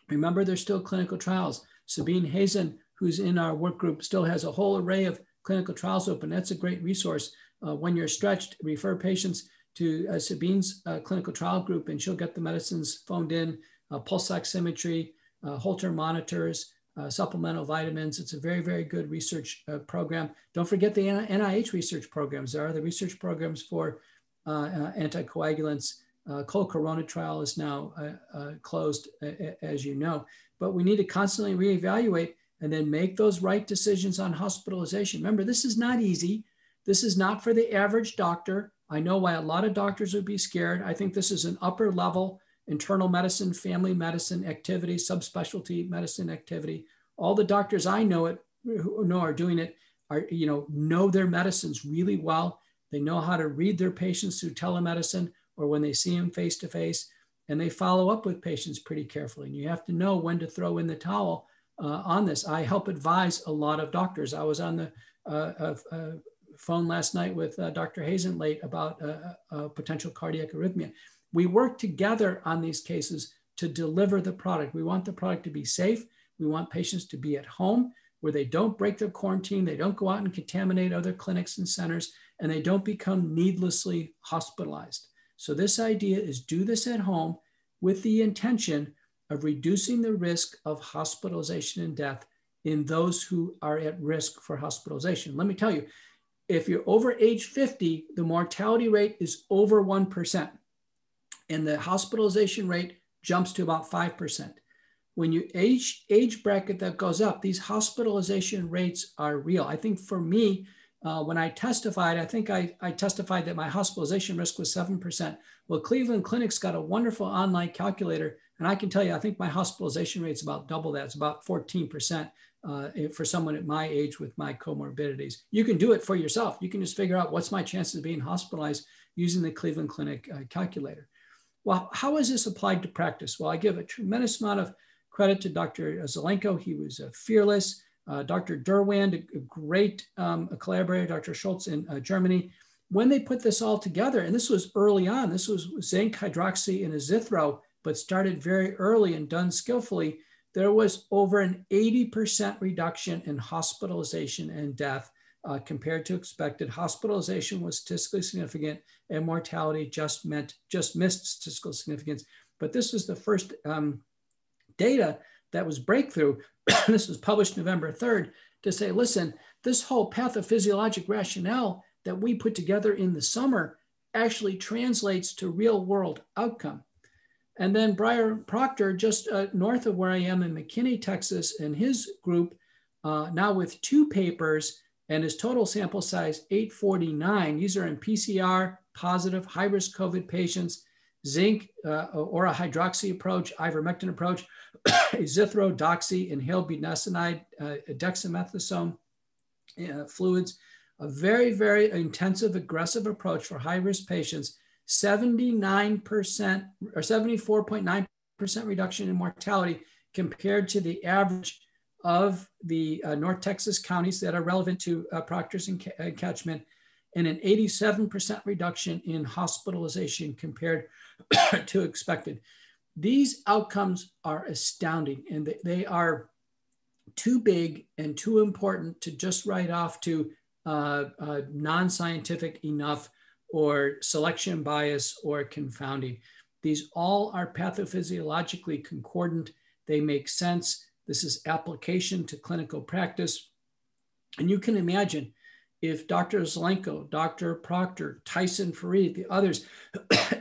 Remember, there's still clinical trials. Sabine Hazen, who's in our work group, still has a whole array of clinical trials open. That's a great resource. When you're stretched, refer patients to Sabine's clinical trial group, and she'll get the medicines phoned in, pulse oximetry, Holter monitors, supplemental vitamins. It's a very, very good research program. Don't forget the NIH research programs. There are the research programs for anticoagulants. Corona trial is now closed, as you know, but we need to constantly reevaluate and then make those right decisions on hospitalization. Remember, this is not easy. This is not for the average doctor. I know why a lot of doctors would be scared. I think this is an upper level internal medicine, family medicine activity, subspecialty medicine activity. All the doctors I know who are doing it are, know their medicines really well. They know how to read their patients through telemedicine or when they see them face to face, and they follow up with patients pretty carefully. And you have to know when to throw in the towel on this. I help advise a lot of doctors. I was on the phone last night with Dr. Hazen late about a potential cardiac arrhythmia. We work together on these cases to deliver the product. We want the product to be safe. We want patients to be at home. where they don't break their quarantine, they don't go out and contaminate other clinics and centers, and they don't become needlessly hospitalized. So this idea is do this at home with the intention of reducing the risk of hospitalization and death in those who are at risk for hospitalization. Let me tell you, if you're over age 50, the mortality rate is over 1%, and the hospitalization rate jumps to about 5%. When you age bracket that goes up, these hospitalization rates are real. I think for me, when I testified, I think I testified that my hospitalization risk was 7%. Well, Cleveland Clinic's got a wonderful online calculator, and I can tell you, I think my hospitalization rate is about double that. It's about 14% for someone at my age with my comorbidities. You can do it for yourself. You can just figure out what's my chances of being hospitalized using the Cleveland Clinic calculator. Well, how is this applied to practice? Well, I give a tremendous amount of credit to Dr. Zelenko. He was fearless. Dr. Derwand, a great collaborator, Dr. Schultz in Germany. When they put this all together, and this was early on, this was zinc, hydroxy, and azithro, but started very early and done skillfully, there was over an 80% reduction in hospitalization and death compared to expected. Hospitalization was statistically significant, and mortality just missed statistical significance. But this was the first data that was breakthrough. This was published November 3rd to say, listen, this whole pathophysiologic rationale that we put together in the summer actually translates to real world outcome. And then Brian Proctor, just north of where I am in McKinney, Texas, and his group, now with 2 papers and his total sample size 849. These are in PCR positive high-risk COVID patients, zinc or a hydroxy approach, ivermectin approach, azithro, doxy, inhaled budesonide, dexamethasone fluids, a very, very intensive, aggressive approach for high-risk patients, 79% or 74.9% reduction in mortality compared to the average of the North Texas counties that are relevant to Proctor's and catchment, and an 87% reduction in hospitalization compared to expected. These outcomes are astounding, and they are too big and too important to just write off to non-scientific enough or selection bias or confounding. These all are pathophysiologically concordant. They make sense. This is application to clinical practice. And you can imagine if Dr. Zelenko, Dr. Proctor, Tyson Fareed, the others,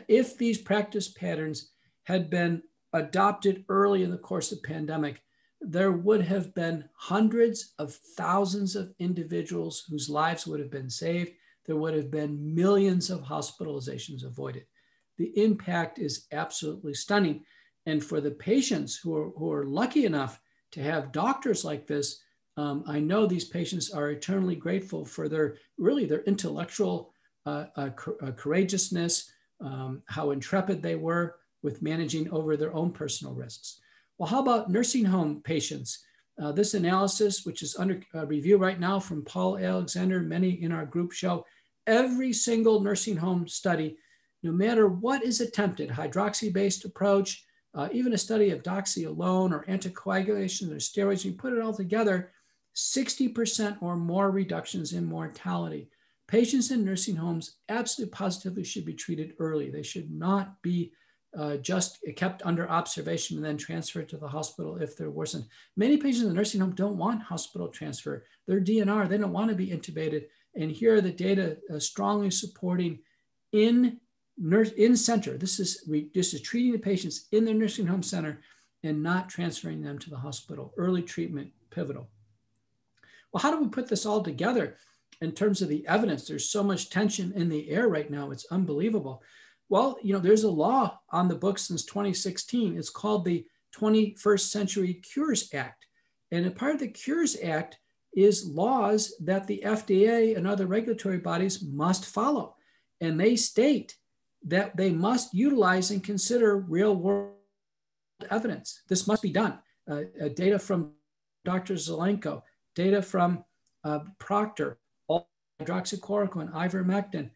if these practice patterns had been adopted early in the course of the pandemic, there would have been hundreds of thousands of individuals whose lives would have been saved. There would have been millions of hospitalizations avoided. The impact is absolutely stunning. And for the patients who are lucky enough to have doctors like this, I know these patients are eternally grateful for their intellectual courageousness, how intrepid they were with managing over their own personal risks. Well, how about nursing home patients? This analysis, which is under review right now from Paul Alexander, many in our group show, every single nursing home study, no matter what is attempted, hydroxy-based approach, even a study of doxy alone or anticoagulation or steroids, you put it all together, 60% or more reductions in mortality. Patients in nursing homes absolutely positively should be treated early. They should not be just kept under observation and then transferred to the hospital if they're worsened. Many patients in the nursing home don't want hospital transfer. They're DNR, they don't want to be intubated. And here are the data strongly supporting in center. This is treating the patients in their nursing home center and not transferring them to the hospital. Early treatment, pivotal. Well, how do we put this all together in terms of the evidence? There's so much tension in the air right now. It's unbelievable. Well, there's a law on the books since 2016. It's called the 21st Century Cures Act. And a part of the Cures Act is laws that the FDA and other regulatory bodies must follow. And they state that they must utilize and consider real world evidence. This must be done. Data from Dr. Zelenko, data from Proctor, hydroxychloroquine, ivermectin,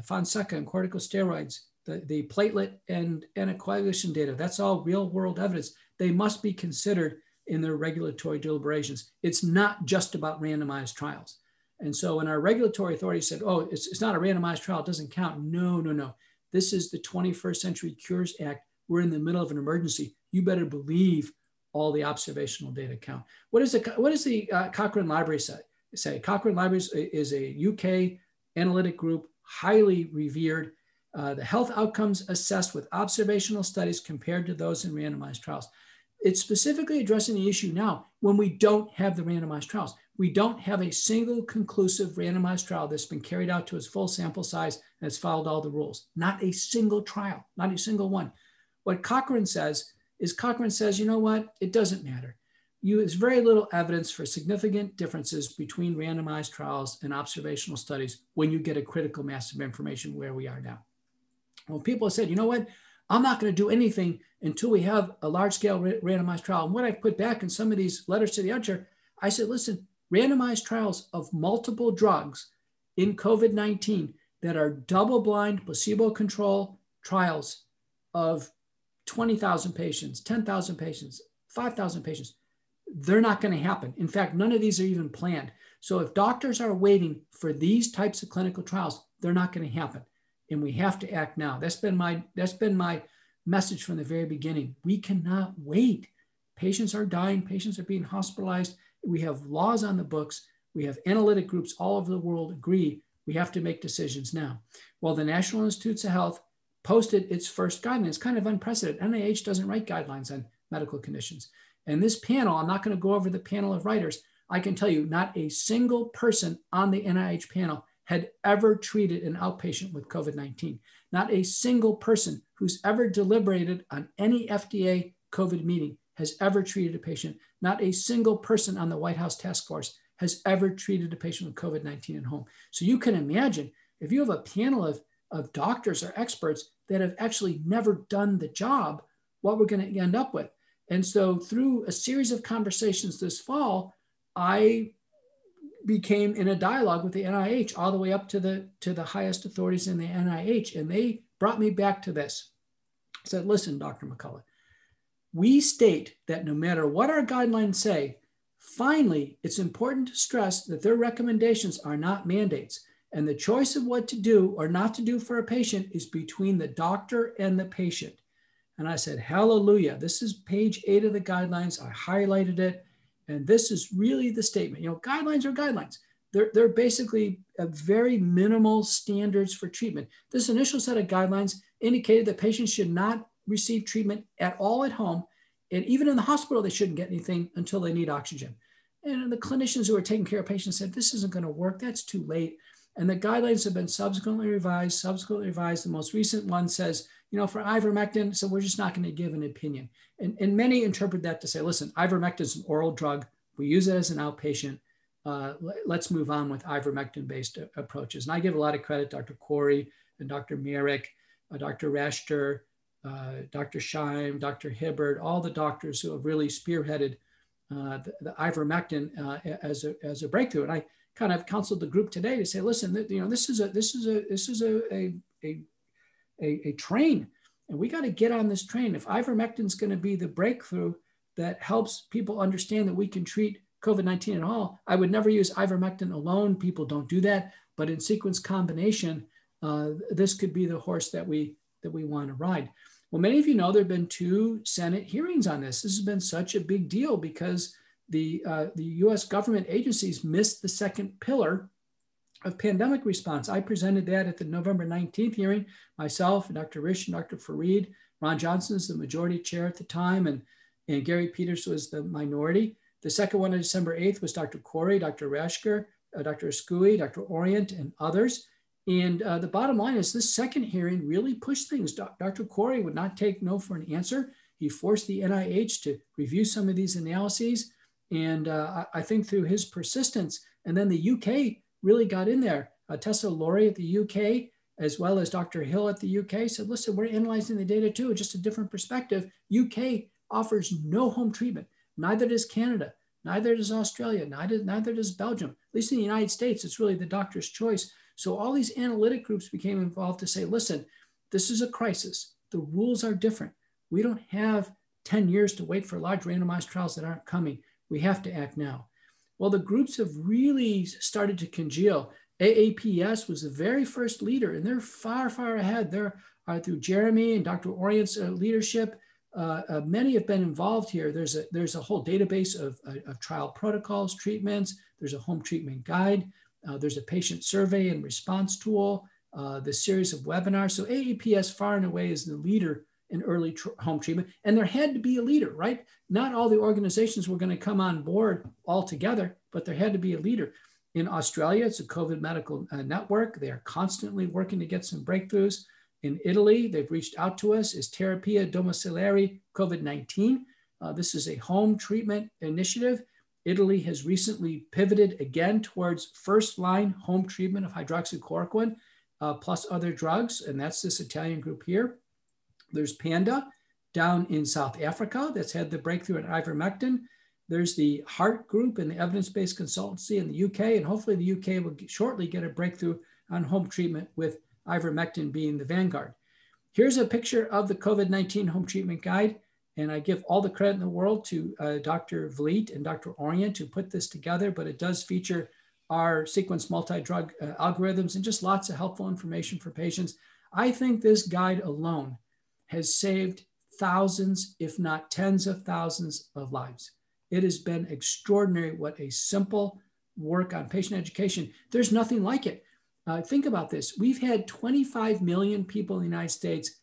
Fonseca and corticosteroids, the platelet and anticoagulation data, that's all real world evidence. They must be considered in their regulatory deliberations. It's not just about randomized trials. And so when our regulatory authorities said, oh, it's not a randomized trial, it doesn't count. No, no, no. This is the 21st Century Cures Act. We're in the middle of an emergency. You better believe all the observational data count. What does the Cochrane Library say? Cochrane Library is a UK analytic group, highly revered. The health outcomes assessed with observational studies compared to those in randomized trials. It's specifically addressing the issue now when we don't have the randomized trials. We don't have a single conclusive randomized trial that's been carried out to its full sample size and has followed all the rules. Not a single trial, not a single one. What Cochrane says is you know what? It doesn't matter. There's very little evidence for significant differences between randomized trials and observational studies when you get a critical mass of information where we are now. Well, people have said, you know what? I'm not going to do anything until we have a large-scale randomized trial. And what I've put back in some of these letters to the editor, I said, listen, randomized trials of multiple drugs in COVID-19 that are double-blind, placebo-controlled trials of 20,000 patients, 10,000 patients, 5,000 patients, they're not going to happen. In fact, none of these are even planned. So if doctors are waiting for these types of clinical trials, they're not going to happen. And we have to act now. That's been my message from the very beginning. We cannot wait. Patients are dying. Patients are being hospitalized. We have laws on the books. We have analytic groups all over the world agree we have to make decisions now. Well, the National Institutes of Health posted its first guidelines, kind of unprecedented. NIH doesn't write guidelines on medical conditions. And this panel, I'm not going to go over the panel of writers. I can tell you not a single person on the NIH panel had ever treated an outpatient with COVID-19. Not a single person who's ever deliberated on any FDA COVID meeting has ever treated a patient. Not a single person on the White House task force has ever treated a patient with COVID-19 at home. So you can imagine if you have a panel of doctors or experts that have actually never done the job, what we're going to end up with. And so through a series of conversations this fall, I became in a dialogue with the NIH all the way up to the highest authorities in the NIH. And they brought me back to this. I said, listen, Dr. McCullough, we state that no matter what our guidelines say, finally, it's important to stress that their recommendations are not mandates. And the choice of what to do or not to do for a patient is between the doctor and the patient. And I said, hallelujah. This is page 8 of the guidelines. I highlighted it. And this is really the statement. You know, guidelines are guidelines. They're basically a very minimal standards for treatment. This initial set of guidelines indicated that patients should not receive treatment at all at home. And even in the hospital, they shouldn't get anything until they need oxygen. And the clinicians who are taking care of patients said, this isn't going to work. That's too late. And the guidelines have been subsequently revised. The most recent one says, you know, for ivermectin, so we're just not going to give an opinion. And many interpret that to say, listen, ivermectin is an oral drug. We use it as an outpatient. Let's move on with ivermectin-based approaches. And I give a lot of credit to Dr. Corey and Dr. Merrick, Dr. Rationale, Dr. Scheim, Dr. Hibbard, all the doctors who have really spearheaded the ivermectin as a breakthrough. And I kind of counseled the group today to say, listen, you know, this is a train, and we got to get on this train. If ivermectin is going to be the breakthrough that helps people understand that we can treat COVID-19 at all, I would never use ivermectin alone. People don't do that, but in sequence combination, this could be the horse that we want to ride. Well, many of you know there have been 2 Senate hearings on this. This has been such a big deal because the U.S. government agencies missed the second pillar of pandemic response. I presented that at the November 19th hearing, myself, Dr. Risch, and Dr. Fareed. Ron Johnson is the majority chair at the time, and Gary Peters was the minority. The second one on December 8th was Dr. Corey, Dr. Raschker, Dr. Ascui, Dr. Orient, and others. And the bottom line is this second hearing really pushed things. Dr. Corey would not take no for an answer. He forced the NIH to review some of these analyses. And I think through his persistence, and then the UK really got in there. Tessa Laurie at the UK, as well as Dr. Hill at the UK, said, listen, we're analyzing the data too, just a different perspective. UK offers no home treatment. Neither does Canada. Neither does Australia. Neither does Belgium. At least in the United States, it's really the doctor's choice. So all these analytic groups became involved to say, listen, this is a crisis. The rules are different. We don't have 10 years to wait for large randomized trials that aren't coming. We have to act now. Well, the groups have really started to congeal. AAPS was the very first leader, and they're far, far ahead. They're through Jeremy and Dr. Orient's leadership. Many have been involved here. There's a whole database of trial protocols, treatments. There's a home treatment guide. There's a patient survey and response tool, the series of webinars. So AAPS far and away is the leader in early home treatment. And there had to be a leader, right? Not all the organizations were going to come on board all together, but there had to be a leader. In Australia, it's a COVID medical network. They are constantly working to get some breakthroughs. In Italy, they've reached out to us, is Terapia Domiciliari COVID-19. This is a home treatment initiative. Italy has recently pivoted again towards first-line home treatment of hydroxychloroquine plus other drugs, and that's this Italian group here. There's Panda down in South Africa that's had the breakthrough in Ivermectin. There's the Heart Group and the evidence-based consultancy in the UK, and hopefully the UK will shortly get a breakthrough on home treatment with Ivermectin being the vanguard. Here's a picture of the COVID-19 home treatment guide, and I give all the credit in the world to Dr. Vliet and Dr. Orient who put this together, but it does feature our sequence multi-drug algorithms and just lots of helpful information for patients. I think this guide alone has saved thousands, if not tens of thousands of lives. It has been extraordinary what a simple work on patient education. There's nothing like it. Think about this. We've had 25 million people in the United States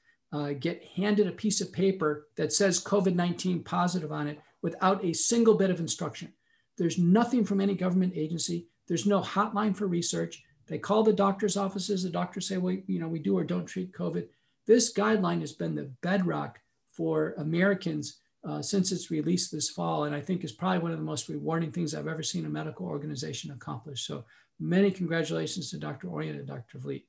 get handed a piece of paper that says COVID-19 positive on it without a single bit of instruction. There's nothing from any government agency. There's no hotline for research. They call the doctor's offices. The doctors say, well, we do or don't treat COVID. This guideline has been the bedrock for Americans since its release this fall, and I think is probably one of the most rewarding things I've ever seen a medical organization accomplish. So many congratulations to Dr. Orient and Dr. Vliet.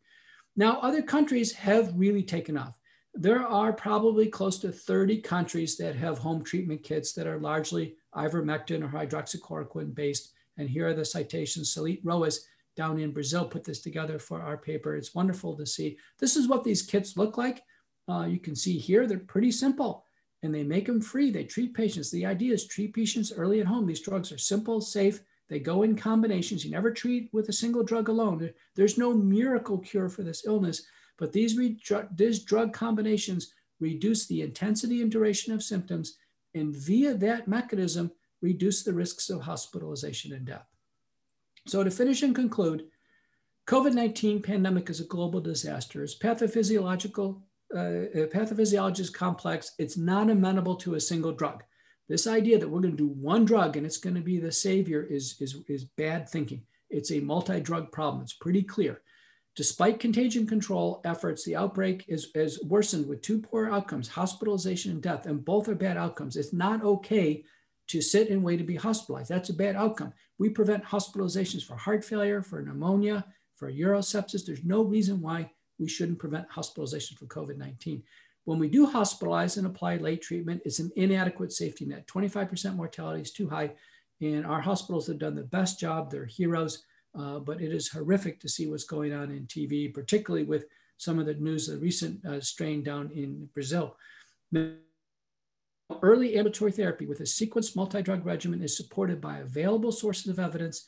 Now, other countries have really taken off. There are probably close to 30 countries that have home treatment kits that are largely ivermectin or hydroxychloroquine based. And here are the citations. Salit Roas down in Brazil put this together for our paper. It's wonderful to see. This is what these kits look like. You can see here, they're pretty simple and they make them free. They treat patients. The idea is treat patients early at home. These drugs are simple, safe. They go in combinations. You never treat with a single drug alone. There's no miracle cure for this illness, but these drug combinations reduce the intensity and duration of symptoms, and via that mechanism, reduce the risks of hospitalization and death. So to finish and conclude, COVID-19 pandemic is a global disaster. It's pathophysiological, pathophysiology is complex. It's not amenable to a single drug. This idea that we're going to do one drug and it's going to be the savior is bad thinking. It's a multi-drug problem. It's pretty clear. Despite contagion control efforts, the outbreak is worsened with two poor outcomes, hospitalization and death, and both are bad outcomes. It's not okay to sit and wait to be hospitalized. That's a bad outcome. We prevent hospitalizations for heart failure, for pneumonia, for urosepsis. There's no reason why we shouldn't prevent hospitalization for COVID-19. When we do hospitalize and apply late treatment, it's an inadequate safety net. 25% mortality is too high, and our hospitals have done the best job. They're heroes, but it is horrific to see what's going on in TV, particularly with some of the news of the recent strain down in Brazil. Now, early ambulatory therapy with a sequenced multi-drug regimen is supported by available sources of evidence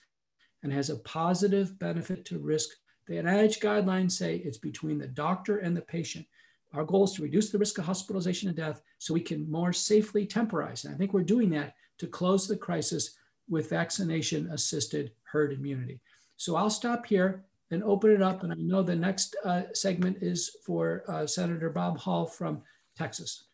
and has a positive benefit to risk. The NIH guidelines say it's between the doctor and the patient. Our goal is to reduce the risk of hospitalization and death so we can more safely temporize. And I think we're doing that to close the crisis with vaccination-assisted herd immunity. So I'll stop here and open it up. And I know the next segment is for Senator Bob Hall from Texas.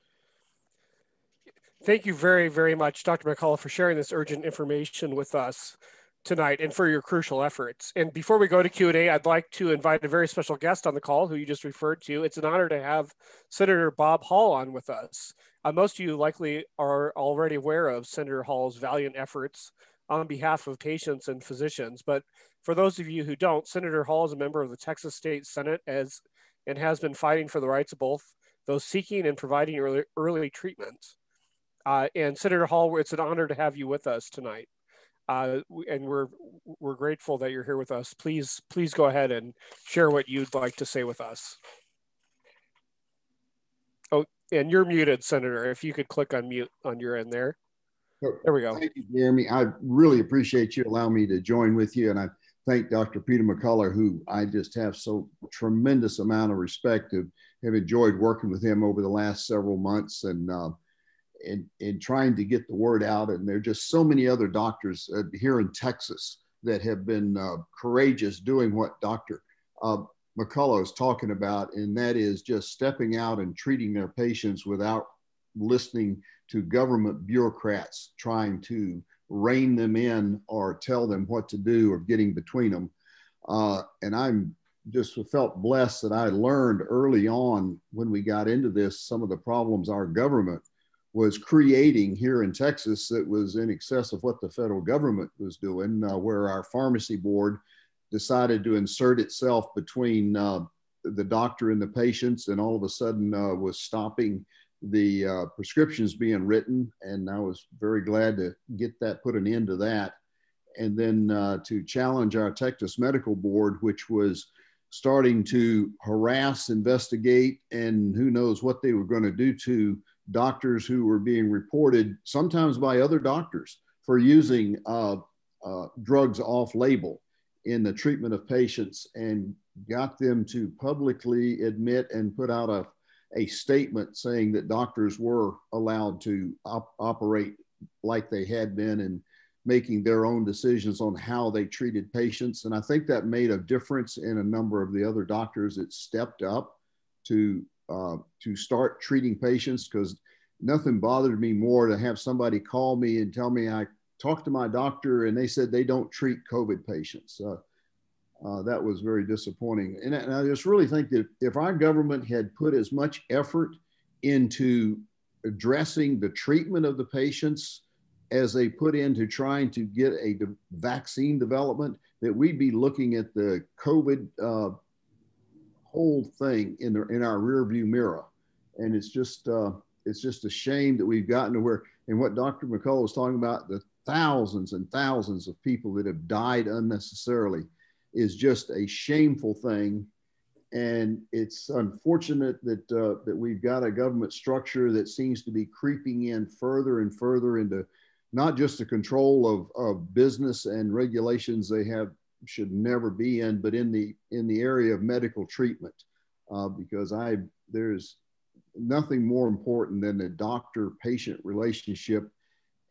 Thank you very, very much, Dr. McCullough, for sharing this urgent information with us tonight and for your crucial efforts. And before we go to Q&A, I'd like to invite a very special guest on the call who you just referred to. It's an honor to have Senator Bob Hall on with us. Most of you likely are already aware of Senator Hall's valiant efforts on behalf of patients and physicians. But for those of you who don't, Senator Hall is a member of the Texas State Senate and has been fighting for the rights of both those seeking and providing early treatment. And Senator Hall, it's an honor to have you with us tonight. And we're grateful that you're here with us. Please go ahead and share what you'd like to say with us. Oh, And you're muted, Senator. If you could click on mute on your end there. There we go. Thank you, Jeremy. I really appreciate you allowing me to join with you. And I thank Dr. Peter McCullough, who I just have so tremendous amount of respect of, have enjoyed working with him over the last several months and in trying to get the word out. And there are just so many other doctors here in Texas that have been courageous doing what Dr. McCullough is talking about, and that is just stepping out and treating their patients without listening to government bureaucrats trying to rein them in or tell them what to do or getting between them. And I'm just felt blessed that I learned early on when we got into this, some of the problems our government was creating here in Texas that was in excess of what the federal government was doing, where our pharmacy board decided to insert itself between the doctor and the patients, and all of a sudden was stopping the prescriptions being written. And I was very glad to get that, put an end to that. And then to challenge our Texas Medical Board, which was starting to harass, investigate, and who knows what they were going to do to doctors who were being reported, sometimes by other doctors, for using drugs off label in the treatment of patients, and got them to publicly admit and put out a statement saying that doctors were allowed to operate like they had been and making their own decisions on how they treated patients. And I think that made a difference in a number of the other doctors that stepped up to start treating patients, because nothing bothered me more to have somebody call me and tell me I talked to my doctor and they said they don't treat COVID patients. That was very disappointing. And I just really think that if our government had put as much effort into addressing the treatment of the patients as they put into trying to get a vaccine development, that we'd be looking at the COVID whole thing in our rear view mirror. And it's just a shame that we've gotten to where, and what Dr. McCullough was talking about, the thousands and thousands of people that have died unnecessarily, is just a shameful thing. And it's unfortunate that we've got a government structure that seems to be creeping in further and further into not just the control of business and regulations they should never be in, but in the area of medical treatment, because there's nothing more important than the doctor-patient relationship,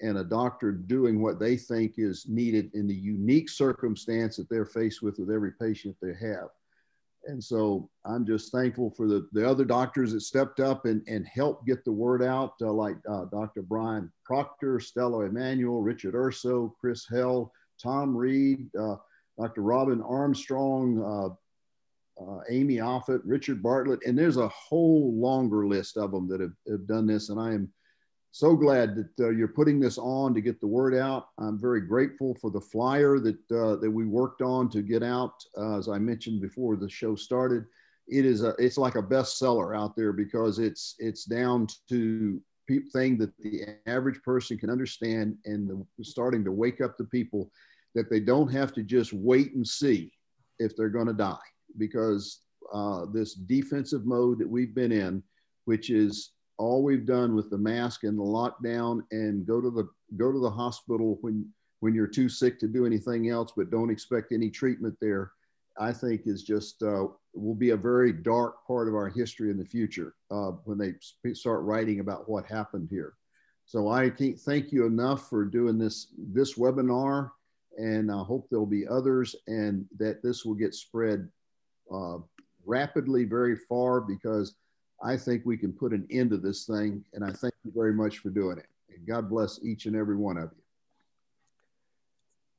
and a doctor doing what they think is needed in the unique circumstance that they're faced with every patient they have. And so I'm just thankful for the other doctors that stepped up and helped get the word out, like Dr. Brian Proctor, Stella Emanuel, Richard Urso, Chris Hell, Tom Reed, Dr. Robin Armstrong, Amy Offit, Richard Bartlett, and there's a whole longer list of them that have done this. And I am so glad that you're putting this on to get the word out. I'm very grateful for the flyer that we worked on to get out. As I mentioned before the show started, it's like a bestseller out there, because it's down to thing that the average person can understand, and starting to wake up the people that they don't have to just wait and see if they're going to die, because this defensive mode that we've been in, which is all we've done with the mask and the lockdown, and go to the hospital when you're too sick to do anything else, but don't expect any treatment there, I think is just will be a very dark part of our history in the future when they start writing about what happened here. So I can't thank you enough for doing this webinar, and I hope there'll be others, and that this will get spread rapidly very far, because I think we can put an end to this thing. And I thank you very much for doing it. And God bless each and every one of you.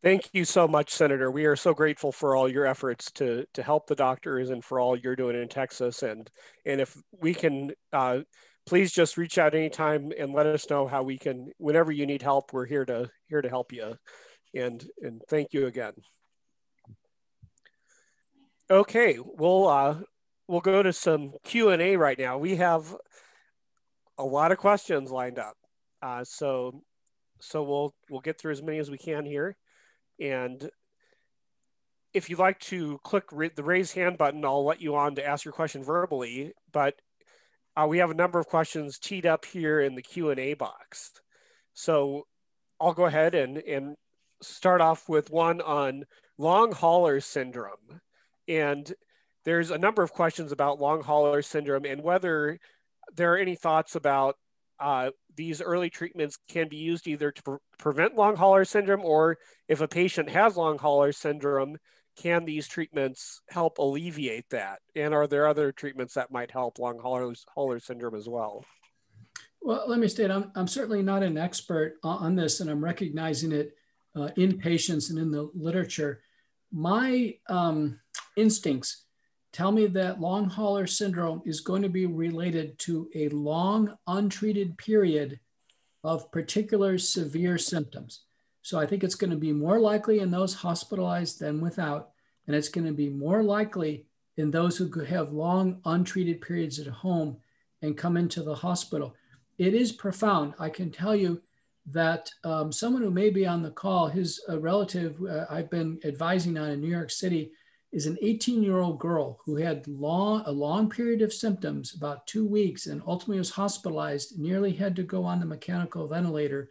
Thank you so much, Senator. We are so grateful for all your efforts to help the doctors and for all you're doing in Texas. And if we can, please just reach out anytime and let us know how we can, whenever you need help, we're here to help you. And thank you again. Okay, we'll go to some Q&A right now. We have a lot of questions lined up. So we'll get through as many as we can here. And if you'd like to click the raise hand button, I'll let you on to ask your question verbally. But we have a number of questions teed up here in the Q&A box. So I'll go ahead and start off with one on long hauler syndrome. And there's a number of questions about long hauler syndrome and whether there are any thoughts about these early treatments can be used either to prevent long hauler syndrome, or if a patient has long hauler syndrome, can these treatments help alleviate that? And are there other treatments that might help long hauler syndrome as well? Well, let me state, I'm certainly not an expert on this, and I'm recognizing it in patients and in the literature. My instincts tell me that long hauler syndrome is going to be related to a long untreated period of particular severe symptoms. So I think it's going to be more likely in those hospitalized than without, and it's going to be more likely in those who could have long untreated periods at home and come into the hospital. It is profound. I can tell you that someone who may be on the call, his relative I've been advising on in New York City, is an 18-year-old girl who had a long period of symptoms, about 2 weeks, and ultimately was hospitalized, nearly had to go on the mechanical ventilator.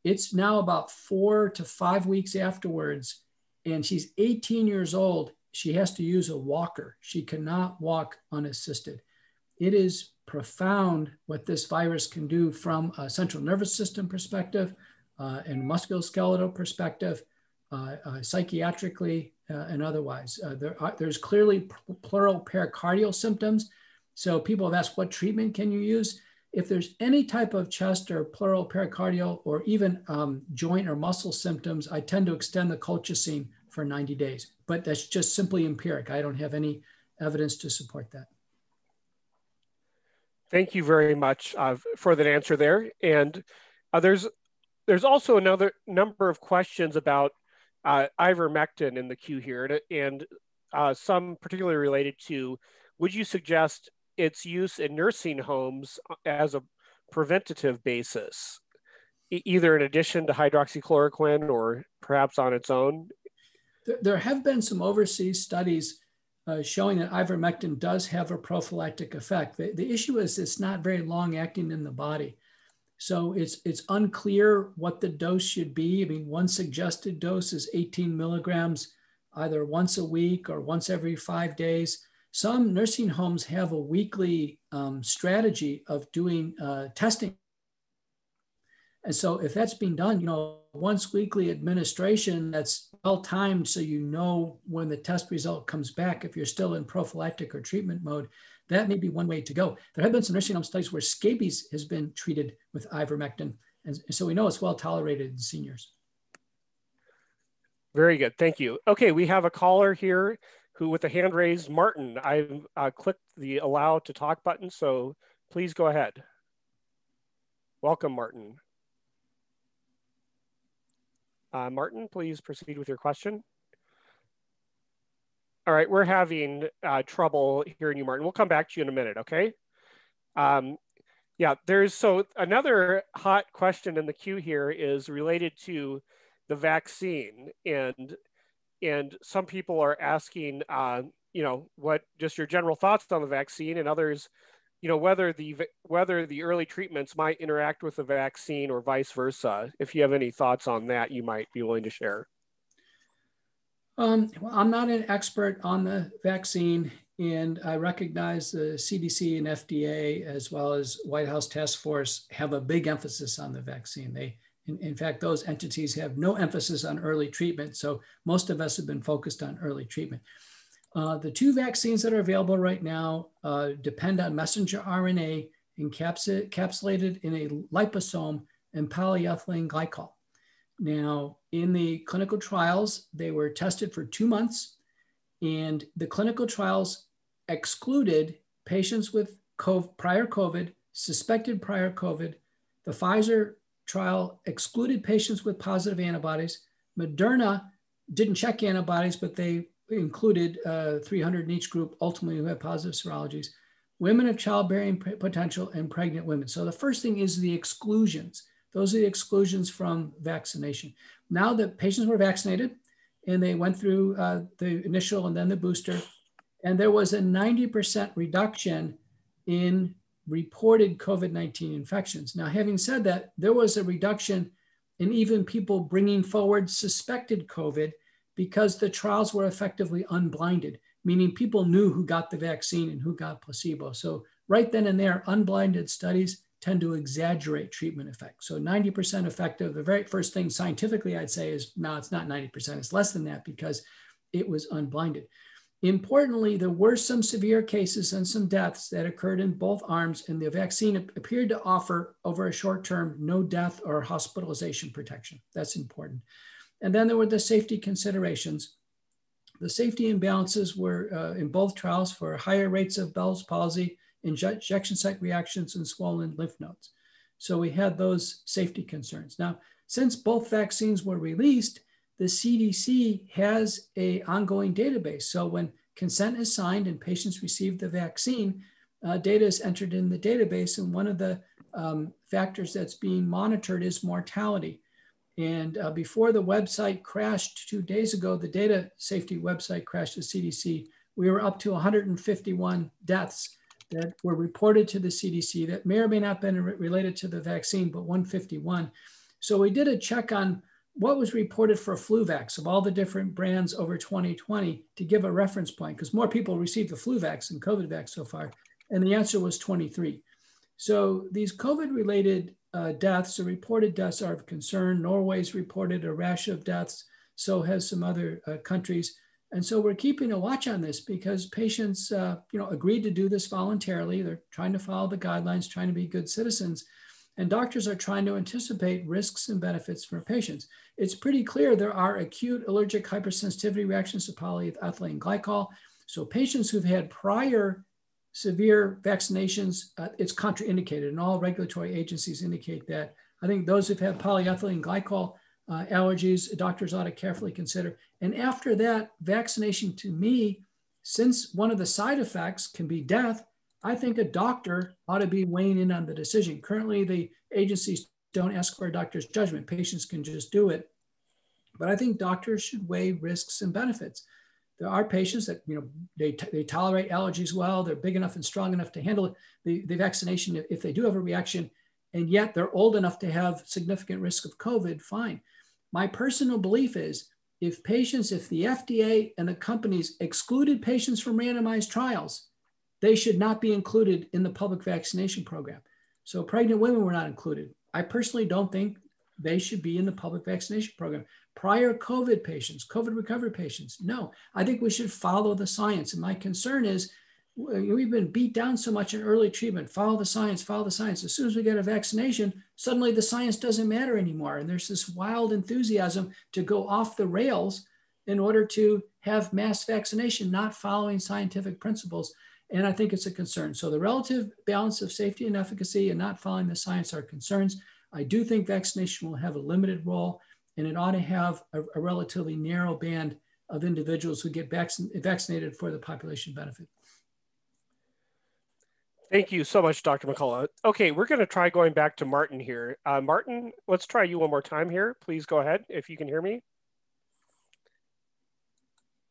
It's now about 4 to 5 weeks afterwards, and she's 18 years old. She has to use a walker. She cannot walk unassisted. It is profound what this virus can do from a central nervous system perspective and musculoskeletal perspective, psychiatrically and otherwise. There's clearly pleural pericardial symptoms. So people have asked, what treatment can you use? If there's any type of chest or pleural pericardial or even joint or muscle symptoms, I tend to extend the colchicine for 90 days. But that's just simply empiric. I don't have any evidence to support that. Thank you very much for that answer there. And there's also another number of questions about ivermectin in the queue here, and some particularly related to, would you suggest its use in nursing homes as a preventative basis, either in addition to hydroxychloroquine or perhaps on its own? There have been some overseas studies showing that ivermectin does have a prophylactic effect. The issue is it's not very long acting in the body. So it's unclear what the dose should be. I mean, one suggested dose is 18 milligrams, either once a week or once every 5 days. Some nursing homes have a weekly strategy of doing testing. And so if that's being done, once weekly administration, that's well timed, so you know when the test result comes back, if you're still in prophylactic or treatment mode, that may be one way to go. There have been some nursing home studies where scabies has been treated with ivermectin. And so we know it's well tolerated in seniors. Very good, thank you. Okay, we have a caller here who with a hand raised, Martin. I've clicked the allow to talk button, so please go ahead. Welcome, Martin. Martin, please proceed with your question. All right, we're having trouble hearing you, Martin. We'll come back to you in a minute, okay? Yeah, so another hot question in the queue here is related to the vaccine, and some people are asking, what just your general thoughts on the vaccine, and others, whether the early treatments might interact with the vaccine or vice versa. If you have any thoughts on that, you might be willing to share. Well, I'm not an expert on the vaccine, and I recognize the CDC and FDA, as well as White House Task Force, have a big emphasis on the vaccine. In fact, those entities have no emphasis on early treatment. So most of us have been focused on early treatment. The two vaccines that are available right now depend on messenger RNA encapsulated in a liposome and polyethylene glycol. Now, in the clinical trials, they were tested for 2 months, and the clinical trials excluded patients with prior COVID, suspected prior COVID. The Pfizer trial excluded patients with positive antibodies. Moderna didn't check antibodies, but they included 300 in each group, ultimately who had positive serologies, women of childbearing potential, and pregnant women. So the first thing is the exclusions. Those are the exclusions from vaccination. Now that patients were vaccinated and they went through the initial and then the booster, and there was a 90% reduction in reported COVID-19 infections. Now, having said that, there was a reduction in even people bringing forward suspected COVID because the trials were effectively unblinded, meaning people knew who got the vaccine and who got placebo. So right then and there, unblinded studies tend to exaggerate treatment effect. So 90% effective, the very first thing scientifically I'd say is, no, it's not 90%, it's less than that because it was unblinded. Importantly, there were some severe cases and some deaths that occurred in both arms, and the vaccine appeared to offer, over a short term, no death or hospitalization protection. That's important. And then there were the safety considerations. The safety imbalances were in both trials for higher rates of Bell's palsy, injection site reactions, and swollen lymph nodes. So we had those safety concerns. Now, since both vaccines were released, the CDC has an ongoing database. So when consent is signed and patients receive the vaccine, data is entered in the database. And one of the factors that's being monitored is mortality. And before the website crashed 2 days ago, the data safety website crashed at CDC, we were up to 151 deaths that were reported to the CDC that may or may not have been related to the vaccine, but 151. So we did a check on what was reported for FluVax of all the different brands over 2020 to give a reference point, because more people received the FluVax than COVID-Vax so far. And the answer was 23. So these COVID-related deaths or reported deaths are of concern. Norway's reported a rash of deaths, so has some other countries. And so we're keeping a watch on this because patients agreed to do this voluntarily. They're trying to follow the guidelines, trying to be good citizens. And doctors are trying to anticipate risks and benefits for patients. It's pretty clear there are acute allergic hypersensitivity reactions to polyethylene glycol. So patients who've had prior severe vaccinations, it's contraindicated, and all regulatory agencies indicate that. I think those who've had polyethylene glycol allergies, doctors ought to carefully consider. And after that, vaccination, to me, since one of the side effects can be death, I think a doctor ought to be weighing in on the decision. Currently, the agencies don't ask for a doctor's judgment. Patients can just do it. But I think doctors should weigh risks and benefits. There are patients that, they tolerate allergies well. They're big enough and strong enough to handle the vaccination if they do have a reaction, and yet they're old enough to have significant risk of COVID, fine. My personal belief is if the FDA and the companies excluded patients from randomized trials, they should not be included in the public vaccination program. So pregnant women were not included. I personally don't think they should be in the public vaccination program. Prior COVID patients, COVID recovery patients, no. I think we should follow the science. And my concern is we've been beat down so much in early treatment. Follow the science, follow the science. As soon as we get a vaccination, suddenly the science doesn't matter anymore. And there's this wild enthusiasm to go off the rails in order to have mass vaccination, not following scientific principles. And I think it's a concern. So the relative balance of safety and efficacy and not following the science are concerns. I do think vaccination will have a limited role, and it ought to have a relatively narrow band of individuals who get vaccinated for the population benefit. Thank you so much, Dr. McCullough. Okay, we're going to try going back to Martin here. Martin, let's try you one more time here. Please go ahead if you can hear me.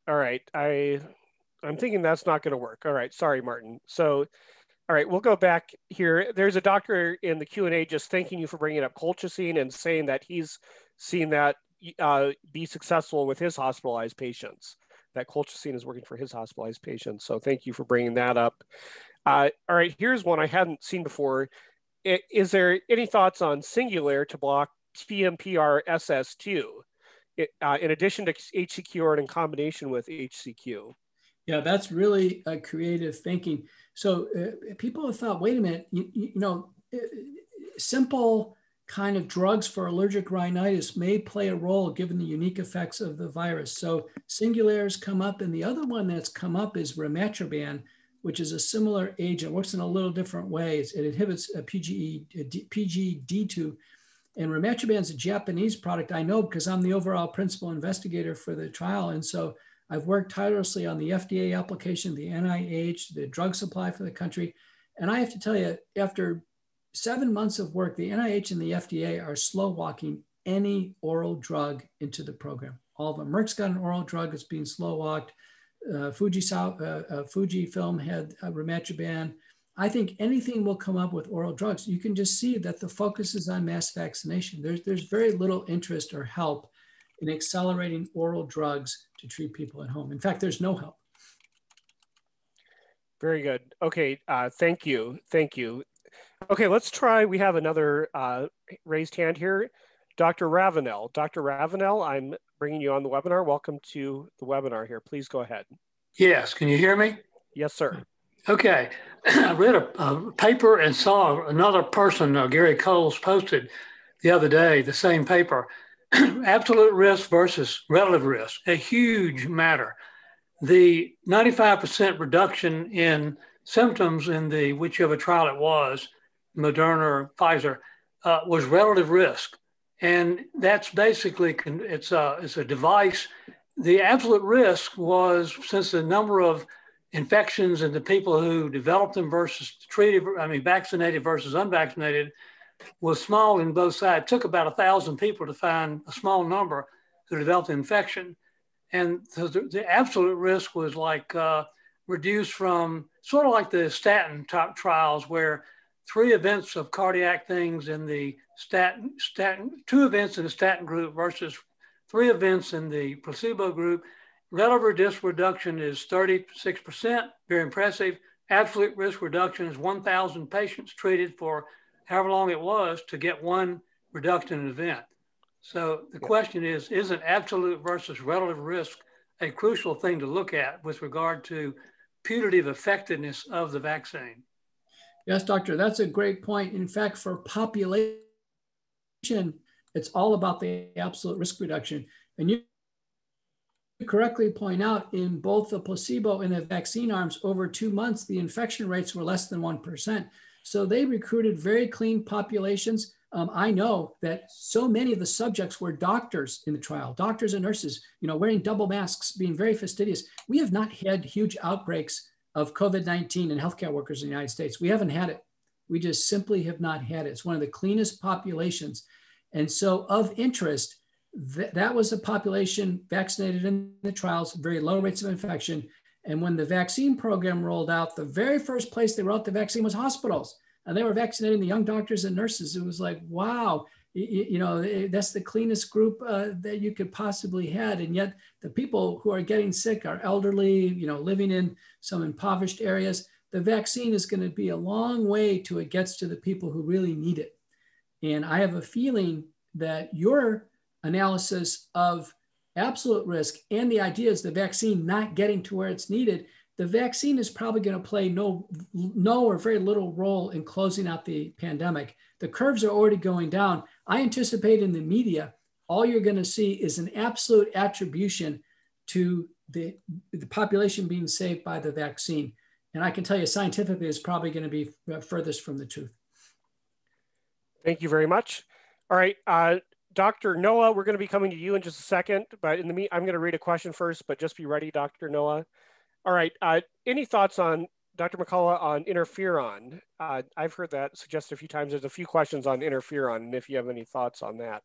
All right, I'm thinking that's not going to work. All right, sorry, Martin. So, all right, we'll go back here. There's a doctor in the Q&A just thanking you for bringing up colchicine and saying that he's seen that be successful with his hospitalized patients, that colchicine is working for his hospitalized patients. So thank you for bringing that up. All right, here's one I hadn't seen before. Is there any thoughts on Singular to block TMPRSS2 in addition to HCQ or in combination with HCQ? Yeah, that's really creative thinking. So people have thought, wait a minute, simple kind of drugs for allergic rhinitis may play a role given the unique effects of the virus. So Singulair's come up, and the other one that's come up is Rimatroban, which is a similar agent, works in a little different ways. It inhibits PGD2. And Rimatroban is a Japanese product I know because I'm the overall principal investigator for the trial. And so I've worked tirelessly on the FDA application, the NIH, the drug supply for the country. And I have to tell you, after 7 months of work, the NIH and the FDA are slow walking any oral drug into the program. All of them. Merck's got an oral drug that's being slow walked. Fujifilm had Rimatroban. I think anything will come up with oral drugs. You can just see that the focus is on mass vaccination. There's very little interest or help in accelerating oral drugs to treat people at home. In fact, there's no help. Very good. Okay, thank you. Thank you. Okay, let's try, we have another raised hand here. Dr. Rationale. Dr. Rationale, I'm bringing you on the webinar. Welcome to the webinar here. Please go ahead. Yes, can you hear me? Yes, sir. Okay, I read a paper and saw another person, Gary Coles, posted the other day, the same paper, absolute risk versus relative risk, a huge matter. The 95% reduction in symptoms in the whichever trial it was, Moderna or Pfizer, was relative risk. And that's basically, it's a device. The absolute risk was, since the number of infections and the people who developed them versus treated, vaccinated versus unvaccinated, was small in both sides. It took about 1,000 people to find a small number who developed the infection. And the absolute risk was like reduced from sort of like the statin top trials, where 3 events of cardiac things in the statin, 2 events in the statin group versus 3 events in the placebo group. Relative risk reduction is 36%, very impressive. Absolute risk reduction is 1,000 patients treated for however long it was to get 1 reduction in event. So the question is, isn't absolute versus relative risk a crucial thing to look at with regard to putative effectiveness of the vaccine? Yes, doctor, that's a great point. In fact, for population, it's all about the absolute risk reduction. And you correctly point out, in both the placebo and the vaccine arms, over 2 months, the infection rates were less than 1%. So they recruited very clean populations. I know that so many of the subjects were doctors in the trial, doctors and nurses, wearing double masks, being very fastidious. We have not had huge outbreaks of COVID-19 in healthcare workers in the United States. We haven't had it. We just simply have not had it. It's one of the cleanest populations. And so of interest, that was a population vaccinated in the trials, very low rates of infection. And when the vaccine program rolled out, the very first place they rolled the vaccine was hospitals. And they were vaccinating the young doctors and nurses. It was like, wow, that's the cleanest group that you could possibly had. And yet the people who are getting sick are elderly, living in some impoverished areas. The vaccine is going to be a long way till it gets to the people who really need it. And I have a feeling that your analysis of absolute risk and the idea is the vaccine not getting to where it's needed, the vaccine is probably going to play no or very little role in closing out the pandemic. The curves are already going down. I anticipate in the media, all you're going to see is an absolute attribution to the population being saved by the vaccine. And I can tell you scientifically, it's probably going to be furthest from the truth. Thank you very much. All right, Dr. Noah, we're going to be coming to you in just a second, but in the meantime, I'm going to read a question first, but just be ready, Dr. Noah. All right, any thoughts on, Dr. McCullough, on interferon? I've heard that suggested a few times. There's a few questions on interferon, and if you have any thoughts on that.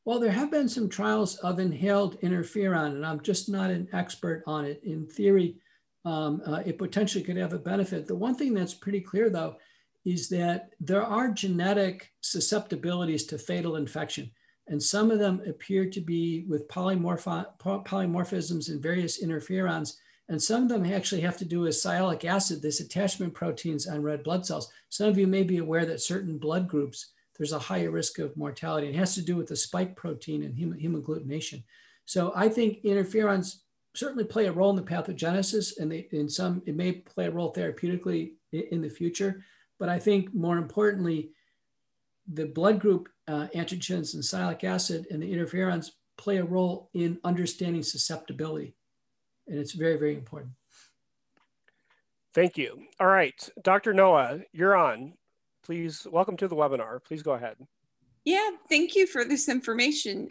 Well, there have been some trials of inhaled interferon, and I'm just not an expert on it. In theory, it potentially could have a benefit. The one thing that's pretty clear, though, is that there are genetic susceptibilities to fatal infection. And some of them appear to be with polymorphisms in various interferons. And some of them actually have to do with sialic acid, this attachment proteins on red blood cells. Some of you may be aware that certain blood groups, there's a higher risk of mortality. It has to do with the spike protein and hemagglutination. So I think interferons certainly play a role in the pathogenesis, and it may play a role therapeutically in the future. But I think more importantly, the blood group antigens and sialic acid and the interferons play a role in understanding susceptibility. And it's very, very important. Thank you. All right, Dr. Noah, you're on. Please, welcome to the webinar. Please go ahead. Yeah, thank you for this information.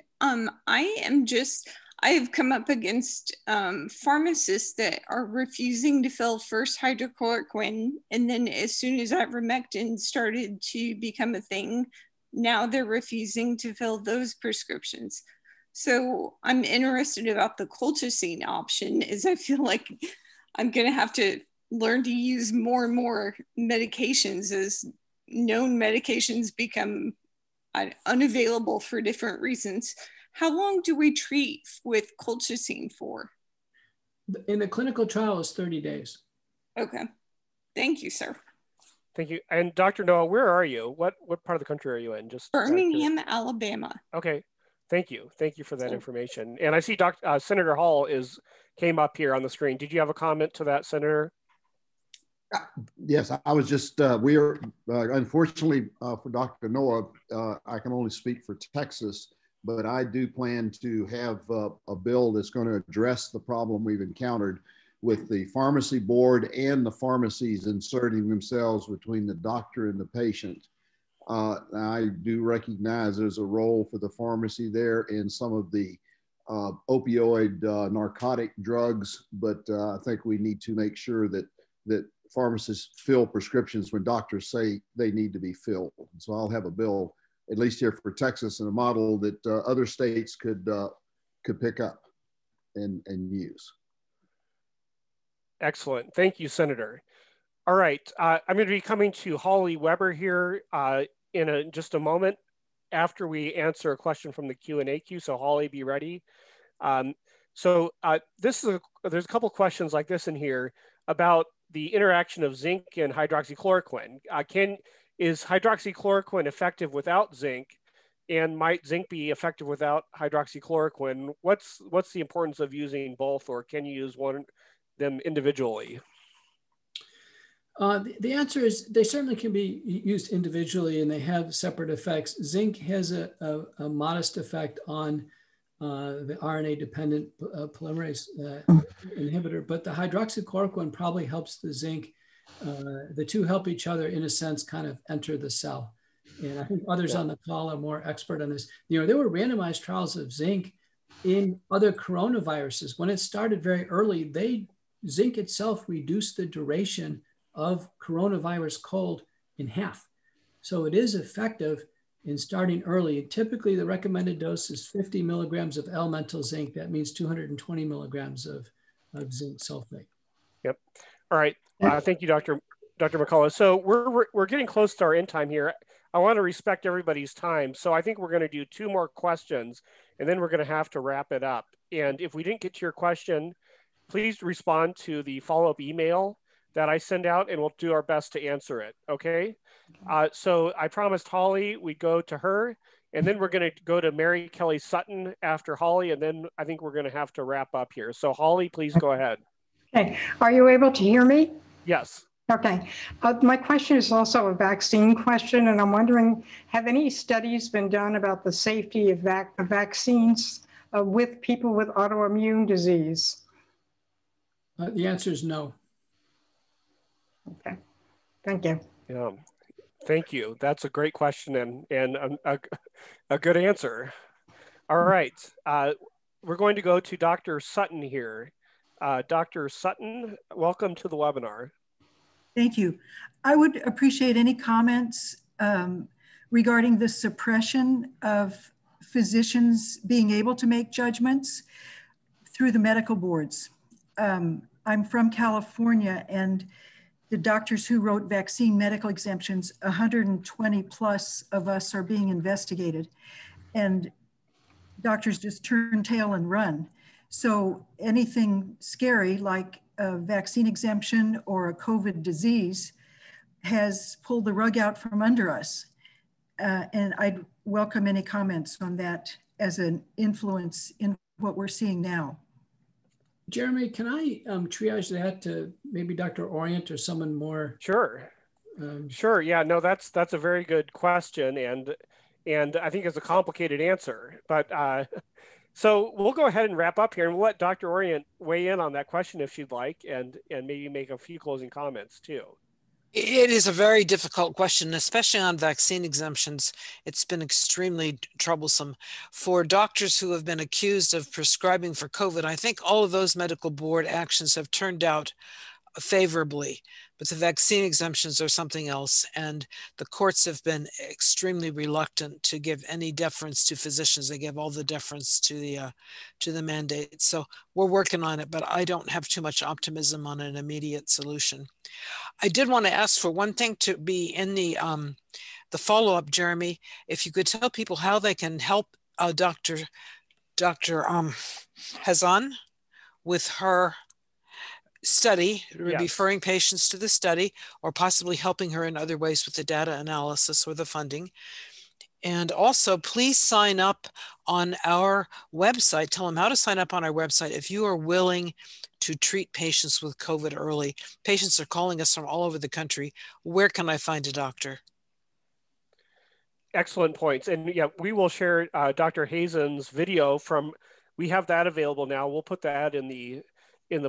I've come up against pharmacists that are refusing to fill first hydrochloroquine, and then as soon as Ivermectin started to become a thing, now they're refusing to fill those prescriptions. So I'm interested about the colchicine option, as I feel like I'm going to have to learn to use more and more medications as known medications become unavailable for different reasons. How long do we treat with colchicine for? In the clinical trial, it's 30 days. Okay. Thank you, sir. Thank you. And Dr. Noah, where are you? What part of the country are you in? Just Birmingham, Alabama. Okay. Thank you. Thank you for that information. And I see Senator Hall came up here on the screen. Did you have a comment to that, Senator? Yes, I was just, we are, unfortunately for Dr. Noah, I can only speak for Texas, but I do plan to have a bill that's going to address the problem we've encountered with the pharmacy board and the pharmacies inserting themselves between the doctor and the patient. I do recognize there's a role for the pharmacy there in some of the opioid narcotic drugs, but I think we need to make sure that pharmacists fill prescriptions when doctors say they need to be filled. So I'll have a bill, at least here for Texas, and a model that other states could pick up and use. Excellent. Thank you, Senator. All right. I'm going to be coming to Holly Weber here in just a moment after we answer a question from the Q&A queue. So Holly, be ready. There's a couple questions like this in here about the interaction of zinc and hydroxychloroquine. Is hydroxychloroquine effective without zinc? And might zinc be effective without hydroxychloroquine? What's the importance of using both, or can you use one of them individually? The answer is they certainly can be used individually, and they have separate effects. Zinc has a modest effect on the RNA-dependent polymerase inhibitor, but the hydroxychloroquine probably helps the zinc. The two help each other, in a sense, kind of enter the cell. And I think others on the call are more expert on this. There were randomized trials of zinc in other coronaviruses. When it started very early, zinc itself reduced the duration of coronavirus cold in half. So it is effective in starting early. Typically, the recommended dose is 50 milligrams of elemental zinc. That means 220 milligrams of zinc sulfate. Yep. All right. Thank you, Dr. McCullough. So we're getting close to our end time here. I want to respect everybody's time. So I think we're going to do 2 more questions, and then we're going to have to wrap it up. And if we didn't get to your question, please respond to the follow-up email that I send out, and we'll do our best to answer it, okay? So I promised Holly we'd go to her, and then we're going to go to Mary Kelly Sutton after Holly, and then I think we're going to have to wrap up here. So Holly, please go ahead. Okay, are you able to hear me? Yes. Okay, my question is also a vaccine question, and I'm wondering, have any studies been done about the safety of vaccines with people with autoimmune disease? The answer is no. Okay, thank you. Yeah, thank you. That's a great question and a good answer. All right, we're going to go to Dr. Sutton here. Dr. Sutton, welcome to the webinar. Thank you. I would appreciate any comments regarding the suppression of physicians being able to make judgments through the medical boards. I'm from California, and the doctors who wrote vaccine medical exemptions, 120 plus of us are being investigated, and doctors just turn tail and run. So anything scary like a vaccine exemption or a COVID disease has pulled the rug out from under us. And I'd welcome any comments on that as an influence in what we're seeing now. Jeremy, can I triage that to maybe Dr. Orient or someone more? Sure. Sure. Yeah. No, that's a very good question, and I think it's a complicated answer. But so we'll go ahead and wrap up here, and we'll let Dr. Orient weigh in on that question if she'd like, and maybe make a few closing comments too. It is a very difficult question, especially on vaccine exemptions. It's been extremely troublesome for doctors who have been accused of prescribing for COVID. I think all of those medical board actions have turned out favorably, but the vaccine exemptions are something else. And the courts have been extremely reluctant to give any deference to physicians. They give all the deference to the mandate. So we're working on it, but I don't have too much optimism on an immediate solution. I did want to ask for one thing to be in the follow-up, Jeremy, if you could tell people how they can help Dr. Hazan with her study, Yes. referring patients to the study, or possibly helping her in other ways with the data analysis or the funding. And also, please sign up on our website. Tell them how to sign up on our website if you are willing to treat patients with COVID early. Patients are calling us from all over the country. Where can I find a doctor? Excellent points. And yeah, we will share Dr. Hazen's video from, we have that available now. We'll put that in the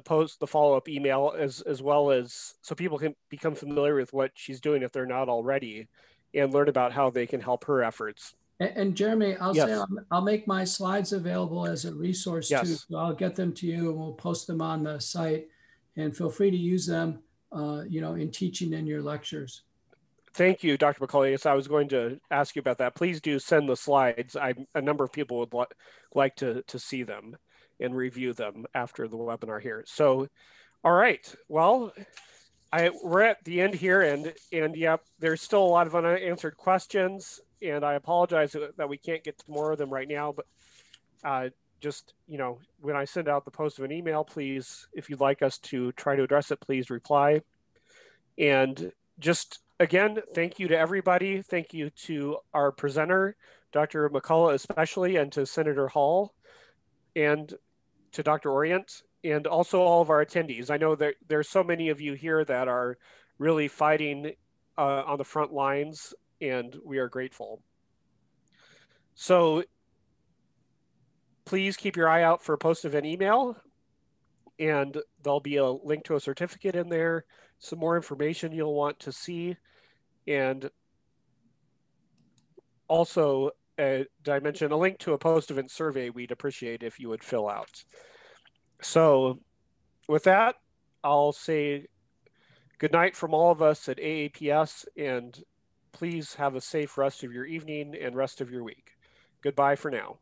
post, the follow-up email, as well as so people can become familiar with what she's doing if they're not already, and learn about how they can help her efforts. And Jeremy, I'll Yes. say I'll make my slides available as a resource Yes. too. So I'll get them to you and we'll post them on the site, and feel free to use them, in teaching in your lectures. Thank you, Dr. McCullough. Yes, I was going to ask you about that. Please do send the slides. A number of people would like to see them and review them after the webinar here. So, all right. Well, we're at the end here, and yeah, there's still a lot of unanswered questions, and I apologize that we can't get to more of them right now, but just, when I send out the post of an email, please, if you'd like us to try to address it, please reply. And just, again, thank you to everybody. Thank you to our presenter, Dr. McCullough especially, and to Senator Hall, and to Dr. Orient, and also all of our attendees. I know that there's so many of you here that are really fighting on the front lines, and we are grateful. So please keep your eye out for a post-event email, and there'll be a link to a certificate in there, some more information you'll want to see, and also, did I mention a link to a post-event survey we'd appreciate if you would fill out. So with that, I'll say good night from all of us at AAPS, and please have a safe rest of your evening and rest of your week. Goodbye for now.